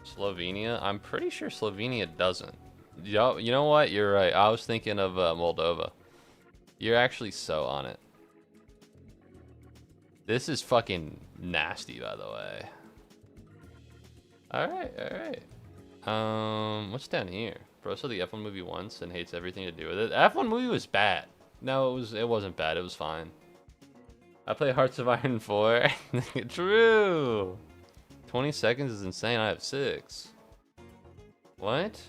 Slovenia. I'm pretty sure Slovenia doesn't. Yo, you know what? You're right. I was thinking of Moldova. You're actually so on it. This is fucking nasty, by the way. Alright. What's down here? Bro saw the F1 movie once and hates everything to do with it. The F1 movie was bad. No, it wasn't bad. It was fine. I play Hearts of Iron 4. True. 20 seconds is insane. I have 6. What?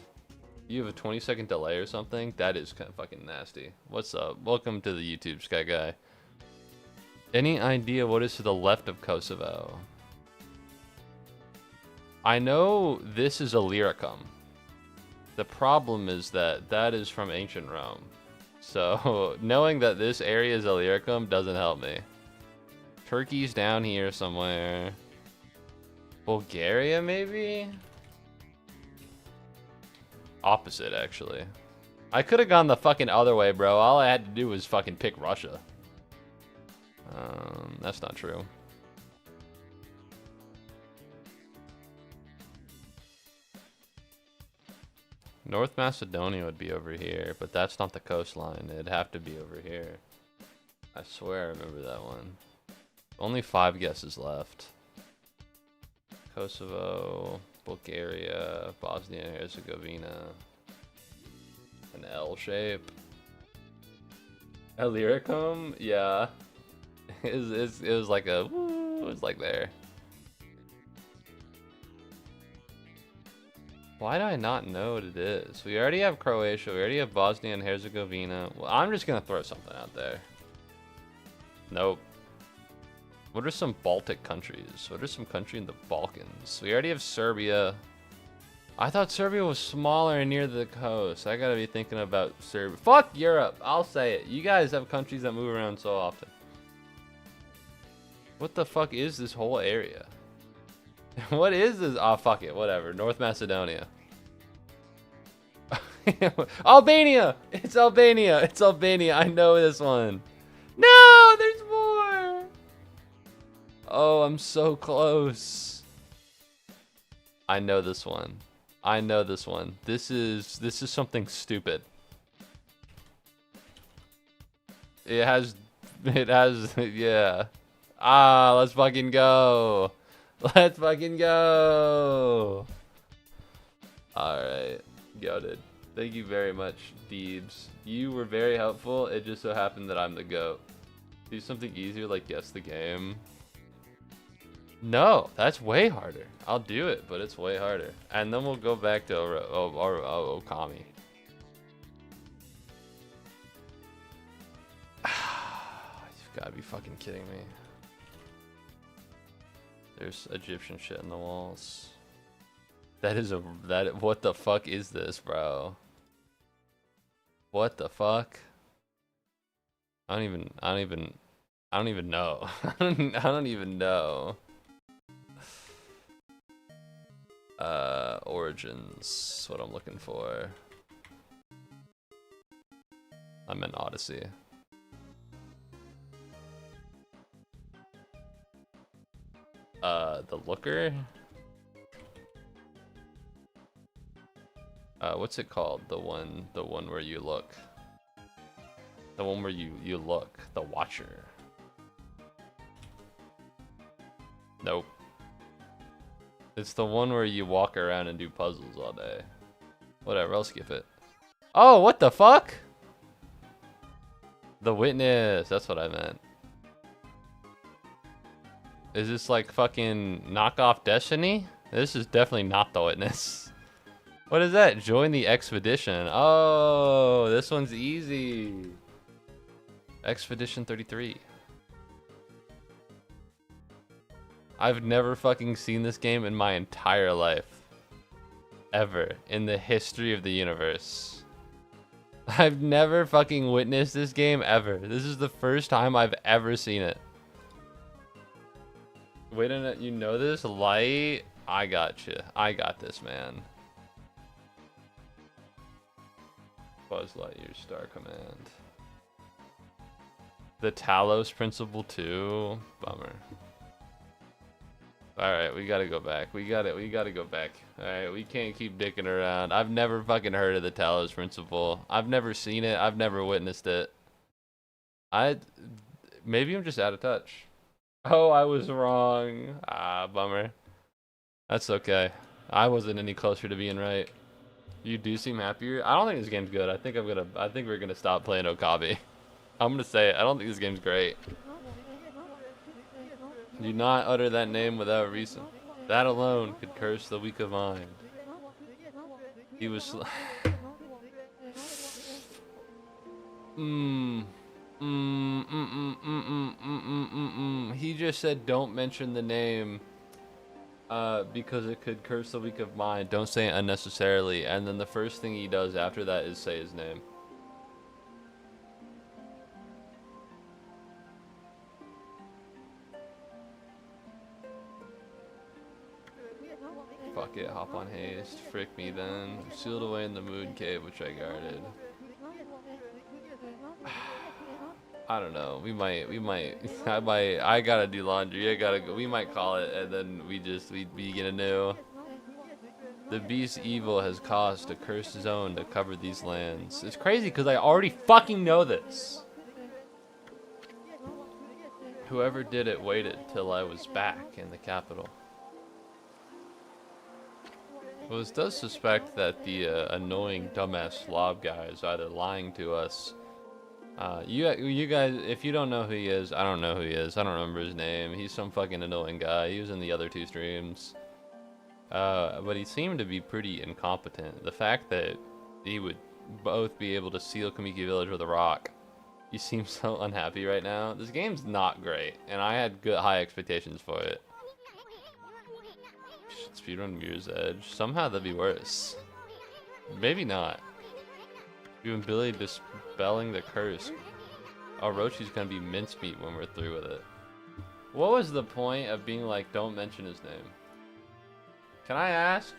You have a 20-second delay or something? That is kind of fucking nasty. What's up? Welcome to the YouTube, Sky Guy. Any idea what is to the left of Kosovo? I know this is Illyricum. The problem is that is from ancient Rome. So, knowing that this area is Illyricum doesn't help me. Turkey's down here somewhere. Bulgaria, maybe? Opposite, actually. I could have gone the fucking other way, bro. All I had to do was fucking pick Russia. That's not true. North Macedonia would be over here, but that's not the coastline. It'd have to be over here. I swear I remember that one. Only 5 guesses left. Kosovo, Bulgaria, Bosnia and Herzegovina. An L shape. Illyricum? Yeah. It was like a woo, it was like there. Why do I not know what it is? We already have Croatia, we already have Bosnia and Herzegovina. Well, I'm just gonna throw something out there. Nope. What are some Baltic countries? What are some countries in the Balkans? We already have Serbia. I thought Serbia was smaller and near the coast. I gotta be thinking about Serbia. Fuck Europe! I'll say it. You guys have countries that move around so often. What the fuck is this whole area? What is this? Oh, fuck it. Whatever. North Macedonia. Albania! It's Albania! It's Albania. I know this one. No! There's more! Oh, I'm so close. I know this one. I know this one. This is something stupid. It has, yeah. Ah, let's fucking go. Let's fucking go. Alright. Goated. Thank you very much, Deebs. You were very helpful. It just so happened that I'm the GOAT. Do something easier like guess the game. No, that's way harder. I'll do it, but it's way harder. And then we'll go back to Okami. You've got to be fucking kidding me. There's Egyptian shit in the walls. What the fuck is this, bro? What the fuck? I don't even know. I don't even know. Origins, what I'm looking for. I'm in Odyssey. The Looker? What's it called? The one where you look. The one where you look. The Watcher. Nope. It's the one where you walk around and do puzzles all day. Whatever, I'll skip it. Oh, what the fuck? The Witness, that's what I meant. Is this like fucking knockoff Destiny? This is definitely not The Witness. What is that? Join the expedition. Oh, this one's easy. Expedition 33. I've never fucking seen this game in my entire life. Ever. In the history of the universe. I've never fucking witnessed this game ever. This is the first time I've ever seen it. Wait a minute, you know this? Light? I got you. I got this, man. Buzz Lightyear Star Command. The Talos Principle 2? Bummer. Alright, we gotta go back. We gotta go back. Alright, we can't keep dicking around. I've never fucking heard of the Talos Principle. I've never seen it. I've never witnessed it. Maybe I'm just out of touch. Oh, I was wrong. Ah, bummer. That's okay. I wasn't any closer to being right. You do seem happier. I don't think this game's good. I think we're gonna stop playing Okami. I'm gonna say it. I don't think this game's great. Do not utter that name without reason. That alone could curse the weak of mind. He was. He just said don't mention the name because it could curse the weak of mind. Don't say it unnecessarily. And then the first thing he does after that is say his name. Fuck it, hop on haste. Frick me then. Sealed away in the moon cave which I guarded. I don't know. We might. I gotta do laundry. I gotta go. We might call it, and then we begin anew. The beast's evil has caused a cursed zone to cover these lands. It's crazy because I already fucking know this. Whoever did it waited till I was back in the capital. Well, does suspect that the annoying dumbass slob guy is either lying to us. You guys, if you don't know who he is, I don't know who he is. I don't remember his name. He's some fucking annoying guy. He was in the other 2 streams. But he seemed to be pretty incompetent. The fact that he would both be able to seal Kamiki Village with a rock. He seems so unhappy right now. This game's not great, and I had high expectations for it. Speedrun Mirror's Edge. Somehow that'd be worse. Maybe not. Even Billy dispelling the curse. Orochi's gonna be mincemeat when we're through with it. What was the point of being like, don't mention his name? Can I ask?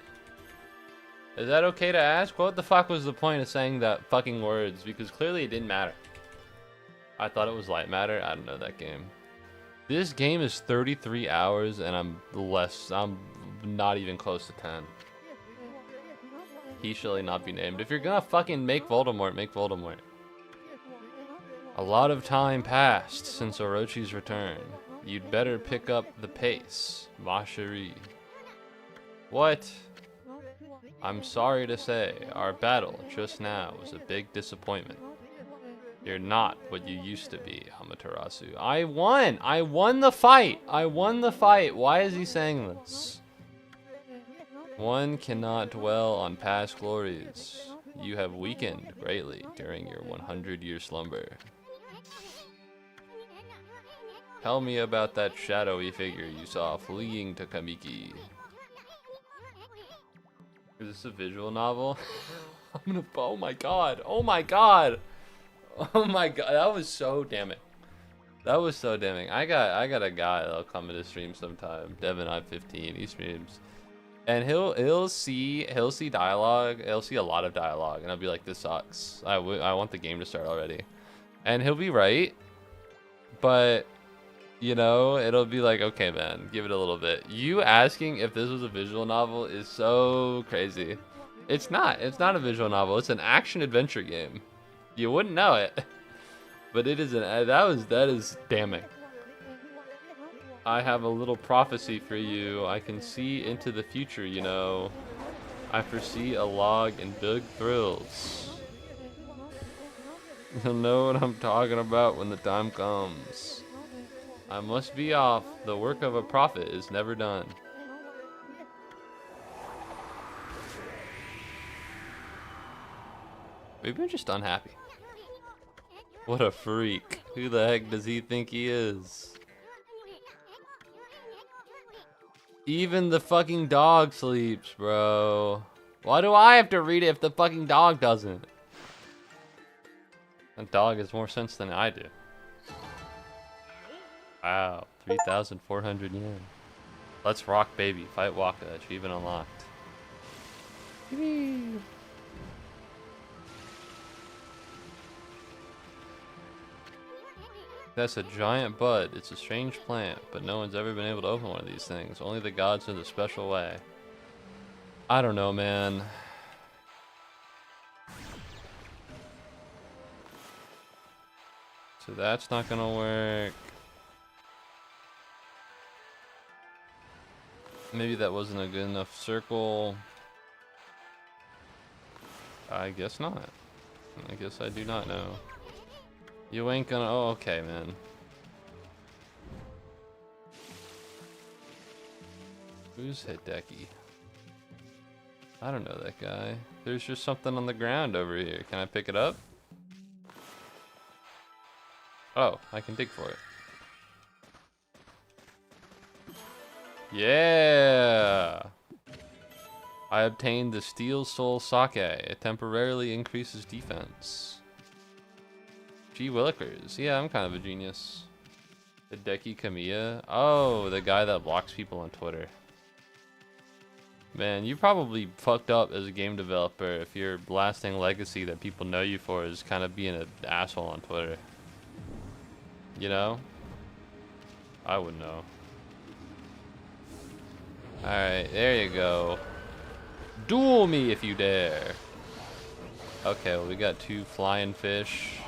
Is that okay to ask? What the fuck was the point of saying that fucking words? Because clearly it didn't matter. I thought it was light matter. I don't know that game. This game is 33 hours and I'm not even close to 10. He shall not be named. If you're gonna fucking make Voldemort, make Voldemort. A lot of time passed since Orochi's return. You'd better pick up the pace, ma chérie. What? I'm sorry to say, our battle just now was a big disappointment. You're not what you used to be, Amaterasu. I won! I won the fight! I won the fight! Why is he saying this? One cannot dwell on past glories. You have weakened greatly during your 100-year slumber. Tell me about that shadowy figure you saw fleeing to Kamiki. Is this a visual novel? Oh my god! Oh my god! Oh my god! That was so damning. That was so damning. I got a guy that'll come into stream sometime. Devin15. He streams. And he'll see dialogue. He'll see a lot of dialogue, and I'll be like, "This sucks. I want the game to start already." And he'll be right, but you know, it'll be like, "Okay, man, give it a little bit." You asking if this was a visual novel is so crazy. It's not. It's not a visual novel. It's an action adventure game. You wouldn't know it, but it is that is damning. I have a little prophecy for you. I can see into the future, you know. I foresee a log and big thrills. You'll know what I'm talking about when the time comes. I must be off. The work of a prophet is never done. Maybe I'm just unhappy. What a freak. Who the heck does he think he is? Even the fucking dog sleeps, bro. Why do I have to read it if the fucking dog doesn't? That dog has more sense than I do. Wow, 3,400 yen. Let's rock, baby. Fight Waka. Achievement unlocked. Yippee. That's a giant bud. It's a strange plant, but no one's ever been able to open one of these things. Only the gods in a special way. I don't know, man. So that's not gonna work. Maybe that wasn't a good enough circle. I guess not. I guess I do not know. You ain't gonna. Oh, okay, man. Who's Hideki? I don't know that guy. There's just something on the ground over here. Can I pick it up? Oh, I can dig for it. Yeah! I obtained the Steel Soul Sake. It temporarily increases defense. Gee willikers. Yeah, I'm kind of a genius. Hideki Kamiya. Oh, the guy that blocks people on Twitter. Man, you probably fucked up as a game developer if your lasting legacy that people know you for is kind of being an asshole on Twitter. You know? I wouldn't know. Alright, there you go. Duel me if you dare. Okay, well, we got 2 flying fish.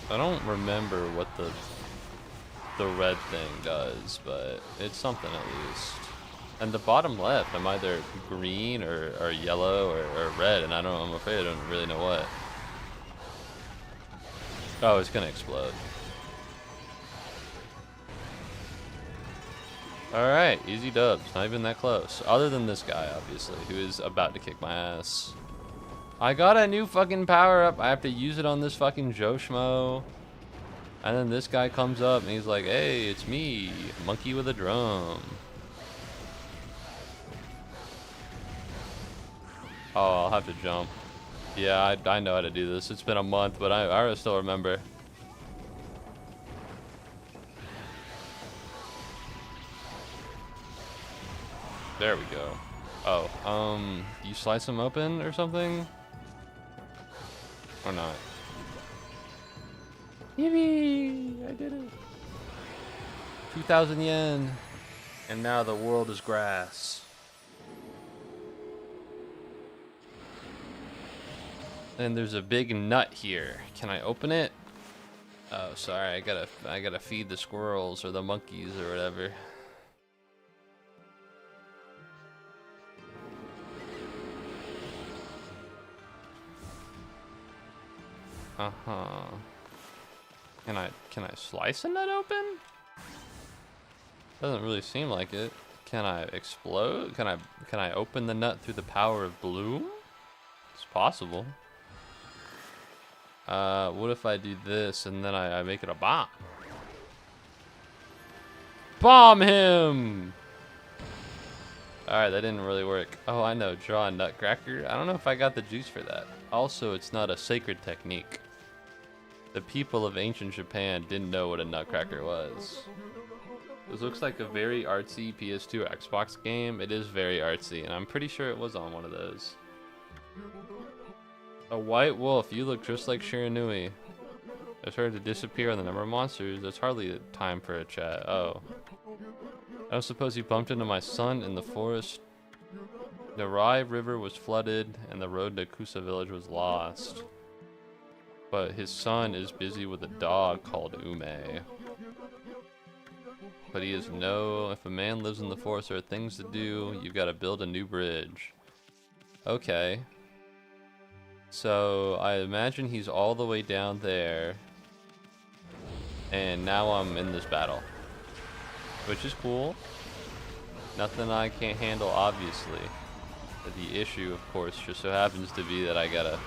I don't remember what the red thing does, but it's something at least. And the bottom left, I'm either green or yellow or red, and I'm afraid I don't really know what. Oh, it's gonna explode. Alright, easy dubs, not even that close. Other than this guy, obviously, who is about to kick my ass. I got a new fucking power up. I have to use it on this fucking Joe Schmo. And then this guy comes up and he's like, hey, it's me, monkey with a drum. Oh, I'll have to jump. Yeah, I know how to do this. It's been a month, but I still remember. There we go. Oh, you slice them open or something? Or not? Yippee! I did it. 2,000 yen. And now the world is grass. And there's a big nut here. Can I open it? Oh, sorry. I gotta feed the squirrels or the monkeys or whatever. Uh-huh. Can I slice a nut open? Doesn't really seem like it. Can I explode? Can I open the nut through the power of bloom? It's possible. What if I do this and then I make it a bomb? Bomb him! Alright, that didn't really work. Oh, I know, draw a nutcracker. I don't know if I got the juice for that. Also, it's not a sacred technique. The people of ancient Japan didn't know what a nutcracker was. This looks like a very artsy PS2 or Xbox game. It is very artsy, and I'm pretty sure it was on one of those. A white wolf, you look just like Shiranui. I started to disappear on the number of monsters. There's hardly time for a chat. Oh. I don't suppose you bumped into my son in the forest. The Rai River was flooded, and the road to Kusa village was lost. But his son is busy with a dog called Ume. But he is if a man lives in the forest, there are things to do. You've got to build a new bridge. Okay. So I imagine he's all the way down there. And now I'm in this battle. Which is cool. Nothing I can't handle, obviously. But the issue, of course, just so happens to be that I gotta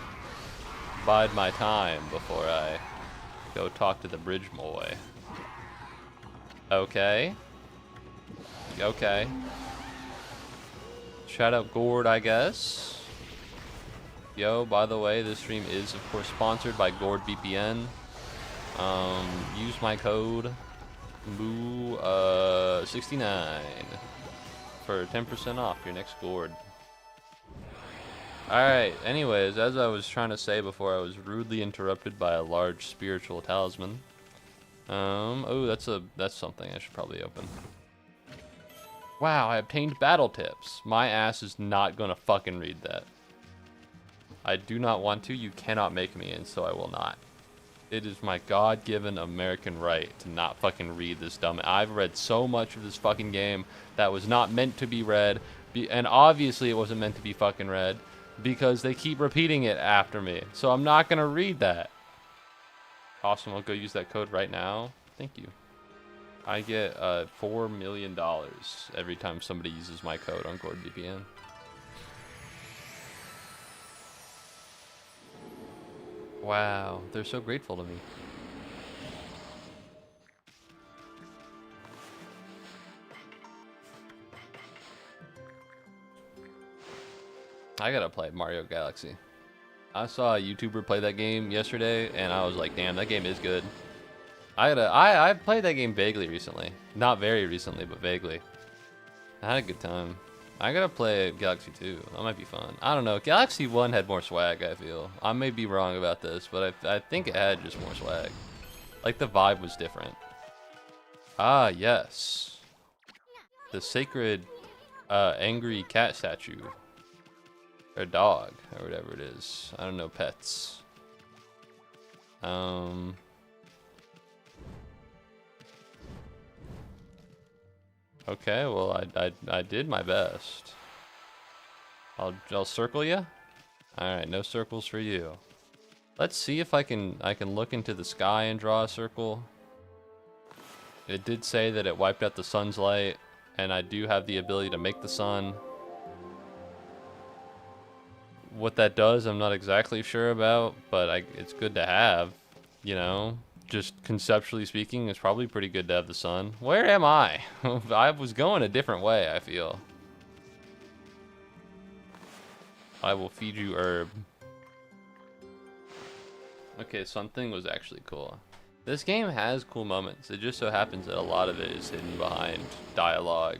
bide my time before I go talk to the bridge boy. Okay. Okay. Shout out Gord, I guess. Yo, by the way, this stream is, of course, sponsored by Gord VPN. Use my code Moo69 for 10% off your next Gord. Alright, anyways, as I was trying to say before, I was rudely interrupted by a large spiritual talisman. Oh, that's something I should probably open. Wow, I obtained battle tips. My ass is not gonna fucking read that. I do not want to. You cannot make me, and so I will not. It is my God-given American right to not fucking read this dumb. I've read so much of this fucking game that was not meant to be read, and obviously it wasn't meant to be fucking read because they keep repeating it after me. So I'm not gonna read that. Awesome, I'll go use that code right now. Thank you. I get $4 million every time somebody uses my code on GordVPN. Wow, they're so grateful to me. I gotta play Mario Galaxy. I saw a YouTuber play that game yesterday, and I was like, damn, that game is good. I played that game vaguely recently. Not very recently, but vaguely. I had a good time. I gotta play Galaxy 2. That might be fun. I don't know. Galaxy 1 had more swag, I feel. I may be wrong about this, but I think it had just more swag. Like, the vibe was different. Ah, yes. The sacred, angry cat statue. Or dog, or whatever it is. I don't know pets. Okay, well, I did my best. I'll circle you. All right, no circles for you. Let's see if I can look into the sky and draw a circle. It did say that it wiped out the sun's light, and I do have the ability to make the sun. What that does, I'm not exactly sure about, but it's good to have, you know? Just conceptually speaking, it's probably pretty good to have the sun. Where am I? I was going a different way, I feel. I will feed you herb. Okay, something was actually cool. This game has cool moments. It just so happens that a lot of it is hidden behind dialogue.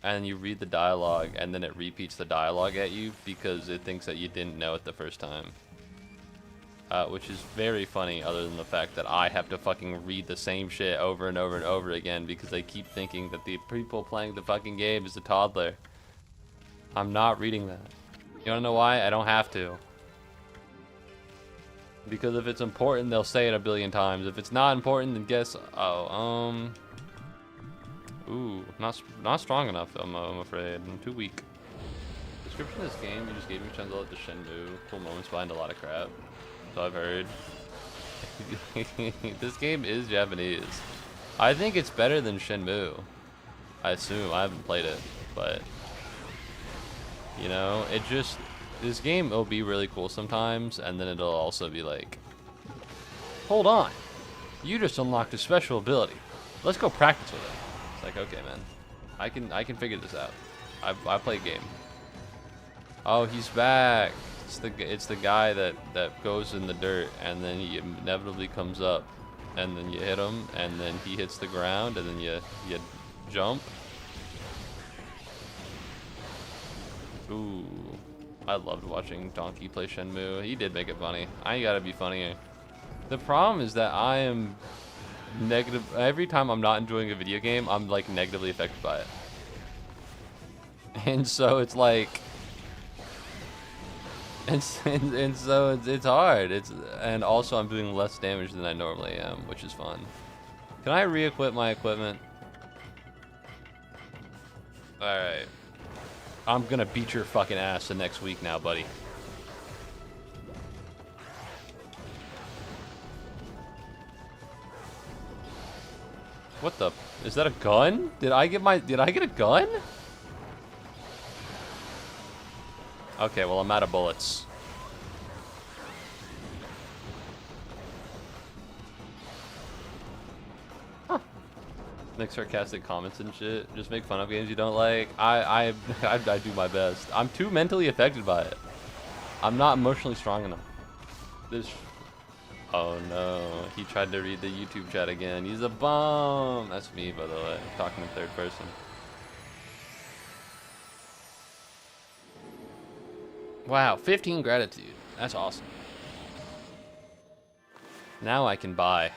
And you read the dialogue, and then it repeats the dialogue at you because it thinks that you didn't know it the first time. Which is very funny, other than the fact that I have to fucking read the same shit over and over and over again because I keep thinking that the people playing the fucking game is a toddler. I'm not reading that. You wanna know why? I don't have to. Because if it's important, they'll say it a billion times. If it's not important, then guess... Oh, ooh, not strong enough, I'm afraid. I'm too weak. Description of this game, you just gave me a chance to let the Shenmue. Cool moments behind a lot of crap. So I've heard. This game is Japanese. I think it's better than Shenmue. I assume. I haven't played it, but... You know, it just... This game will be really cool sometimes, and then it'll also be like... Hold on! You just unlocked a special ability. Let's go practice with it. It's like, okay, man. I can figure this out. I play a game. Oh, he's back! It's the guy that goes in the dirt, and then he inevitably comes up. And then you hit him, and then he hits the ground, and then you jump. Ooh. I loved watching Donkey play Shenmue. He did make it funny. I gotta be funnier. The problem is that I am negative. Every time I'm not enjoying a video game, I'm like negatively affected by it. And so it's like, and so it's hard. And also I'm doing less damage than I normally am, which is fun. Can I re-equip my equipment? All right. I'm gonna beat your fucking ass the next week now, buddy. What the? Is that a gun? Did I get a gun? Okay, well, I'm out of bullets. Huh. Make sarcastic comments and shit. Just make fun of games you don't like. I do my best. I'm too mentally affected by it. I'm not emotionally strong enough. This... Oh no, he tried to read the YouTube chat again. He's a bum. That's me, by the way. I'm talking in third person. Wow, 15 gratitude. That's awesome. Now I can buy.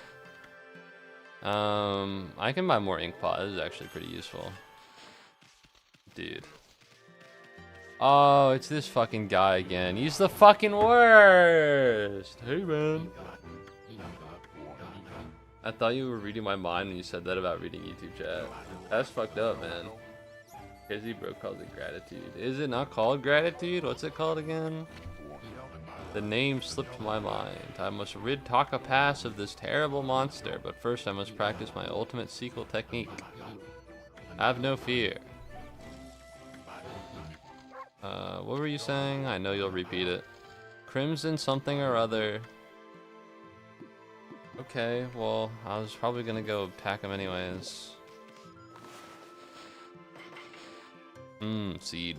I can buy more ink pot. This is actually pretty useful. Dude. Oh, it's this fucking guy again. He's the fucking worst. Hey, man. I thought you were reading my mind when you said that about reading YouTube chat. That's fucked up, man. Crazy bro calls it gratitude. Is it not called gratitude? What's it called again? The name slipped my mind. I must rid Taka Pass of this terrible monster, but first I must practice my ultimate sequel technique. Have no fear. What were you saying? I know you'll repeat it. Crimson something or other. Okay, well, I was probably gonna go attack him anyways. Seed.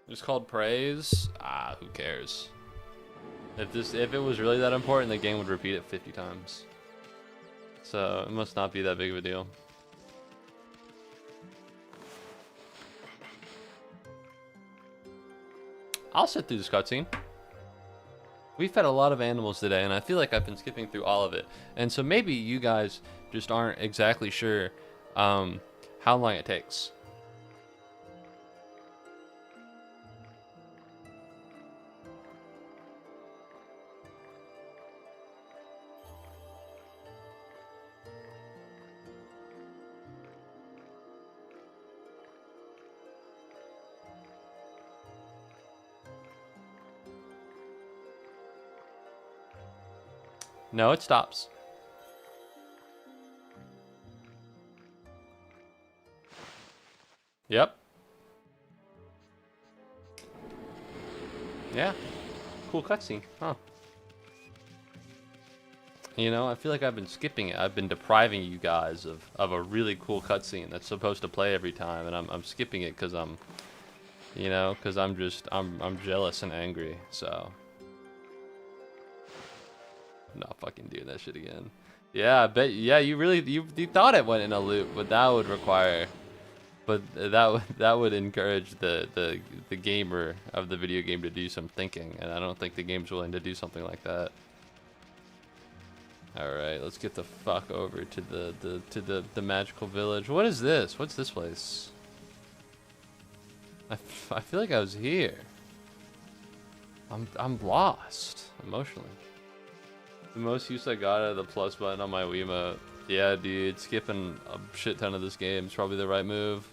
It's called praise. Ah, who cares? If it was really that important, the game would repeat it 50 times. So it must not be that big of a deal. I'll sit through this cutscene. We fed a lot of animals today, and I feel like I've been skipping through all of it. And so maybe you guys just aren't exactly sure how long it takes. No, it stops. Yep. Yeah. Cool cutscene, huh? You know, I feel like I've been skipping it. I've been depriving you guys of a really cool cutscene that's supposed to play every time, and I'm skipping it because I'm, you know, because I'm jealous and angry. So I'm not fucking doing that shit again. Yeah, I bet. Yeah, you thought it went in a loop, but that would require, but that would encourage the gamer of the video game to do some thinking, and I don't think the game's willing to do something like that. All right, let's get the fuck over to the magical village. What is this? What's this place? I feel like I was here. I'm lost emotionally. The most use I got out of the plus button on my Wiimote. Yeah, dude, skipping a shit ton of this game is probably the right move.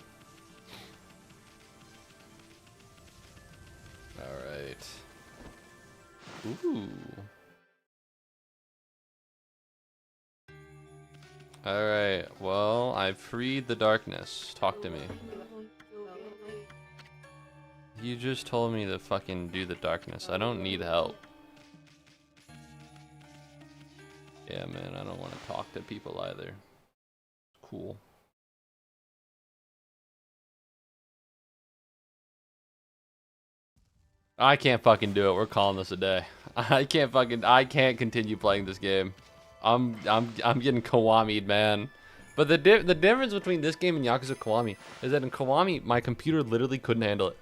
All right. Ooh. Alright, well, I've freed the darkness. Talk to me. You just told me to fucking do the darkness. I don't need help. Yeah, man, I don't want to talk to people either. Cool. I can't fucking do it. We're calling this a day. I can't continue playing this game. I'm getting Kiwami'd, man. But the difference between this game and Yakuza Kiwami is that in Kiwami, my computer literally couldn't handle it.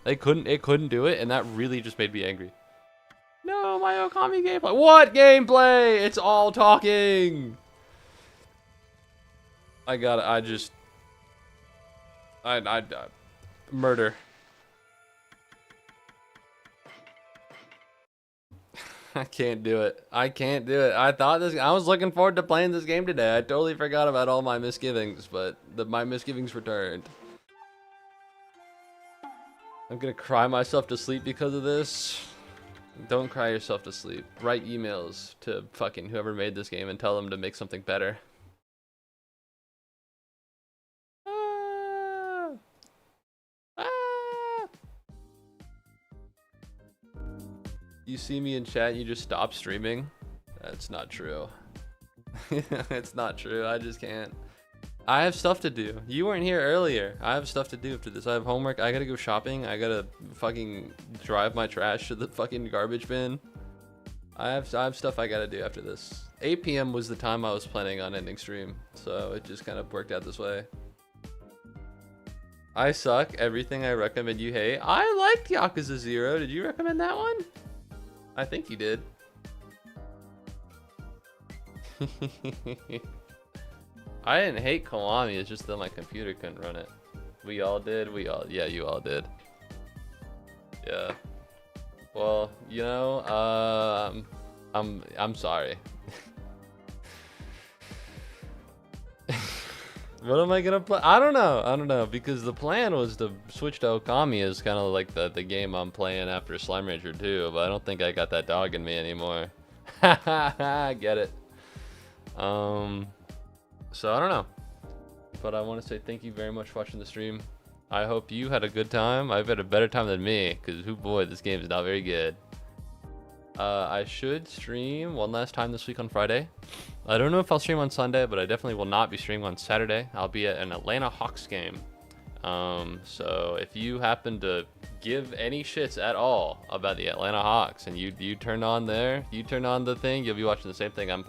It couldn't do it, and that really just made me angry. No, my Okami gameplay. What gameplay? It's all talking. Murder. I can't do it. I can't do it. I was looking forward to playing this game today. I totally forgot about all my misgivings, but my misgivings returned. I'm gonna cry myself to sleep because of this. Don't cry yourself to sleep. Write emails to fucking whoever made this game and tell them to make something better. Ah. Ah. You see me in chat and you just stop streaming? That's not true. It's not true. I just can't. I have stuff to do. You weren't here earlier. I have stuff to do after this. I have homework. I gotta go shopping. I gotta fucking drive my trash to the fucking garbage bin. I have stuff I gotta do after this. 8 p.m. was the time I was planning on ending stream, so it just kind of worked out this way. I suck. Everything I recommend you hate. I liked Yakuza 0. Did you recommend that one? I think you did. I didn't hate Kiwami, it's just that my computer couldn't run it. We all did. Yeah, you all did. Yeah. Well, you know, I'm sorry. What am I gonna play? I don't know, because the plan was to switch to Okami as kind of like the game I'm playing after Slime Rancher 2, but I don't think I got that dog in me anymore. Get it. So I don't know, but I want to say thank you very much for watching the stream. I hope you had a good time. I've had a better time than me, because oh boy, this game is not very good. I should stream one last time this week on Friday. I don't know if I'll stream on Sunday, but I definitely will not be streaming on Saturday. I'll be at an Atlanta Hawks game. So if you happen to give any shits at all about the Atlanta Hawks and you turn on the thing, you'll be watching the same thing I'm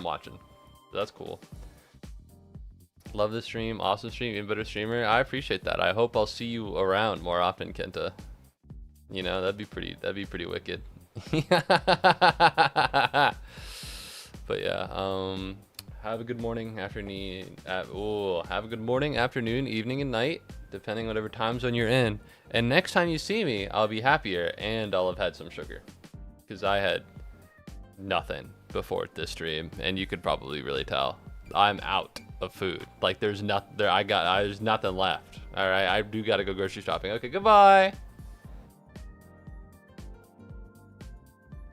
watching. So that's cool. Love this stream. Awesome stream. Even better streamer. I appreciate that. I hope I'll see you around more often, Kenta. You know, that'd be pretty wicked. But yeah, have a good morning, afternoon. Have a good morning, afternoon, evening, and night, depending whatever time zone you're in. And next time you see me, I'll be happier and I'll have had some sugar, because I had nothing before this stream, and you could probably really tell. I'm out of food. Like there's nothing left. All right, I do gotta go grocery shopping. Okay, goodbye.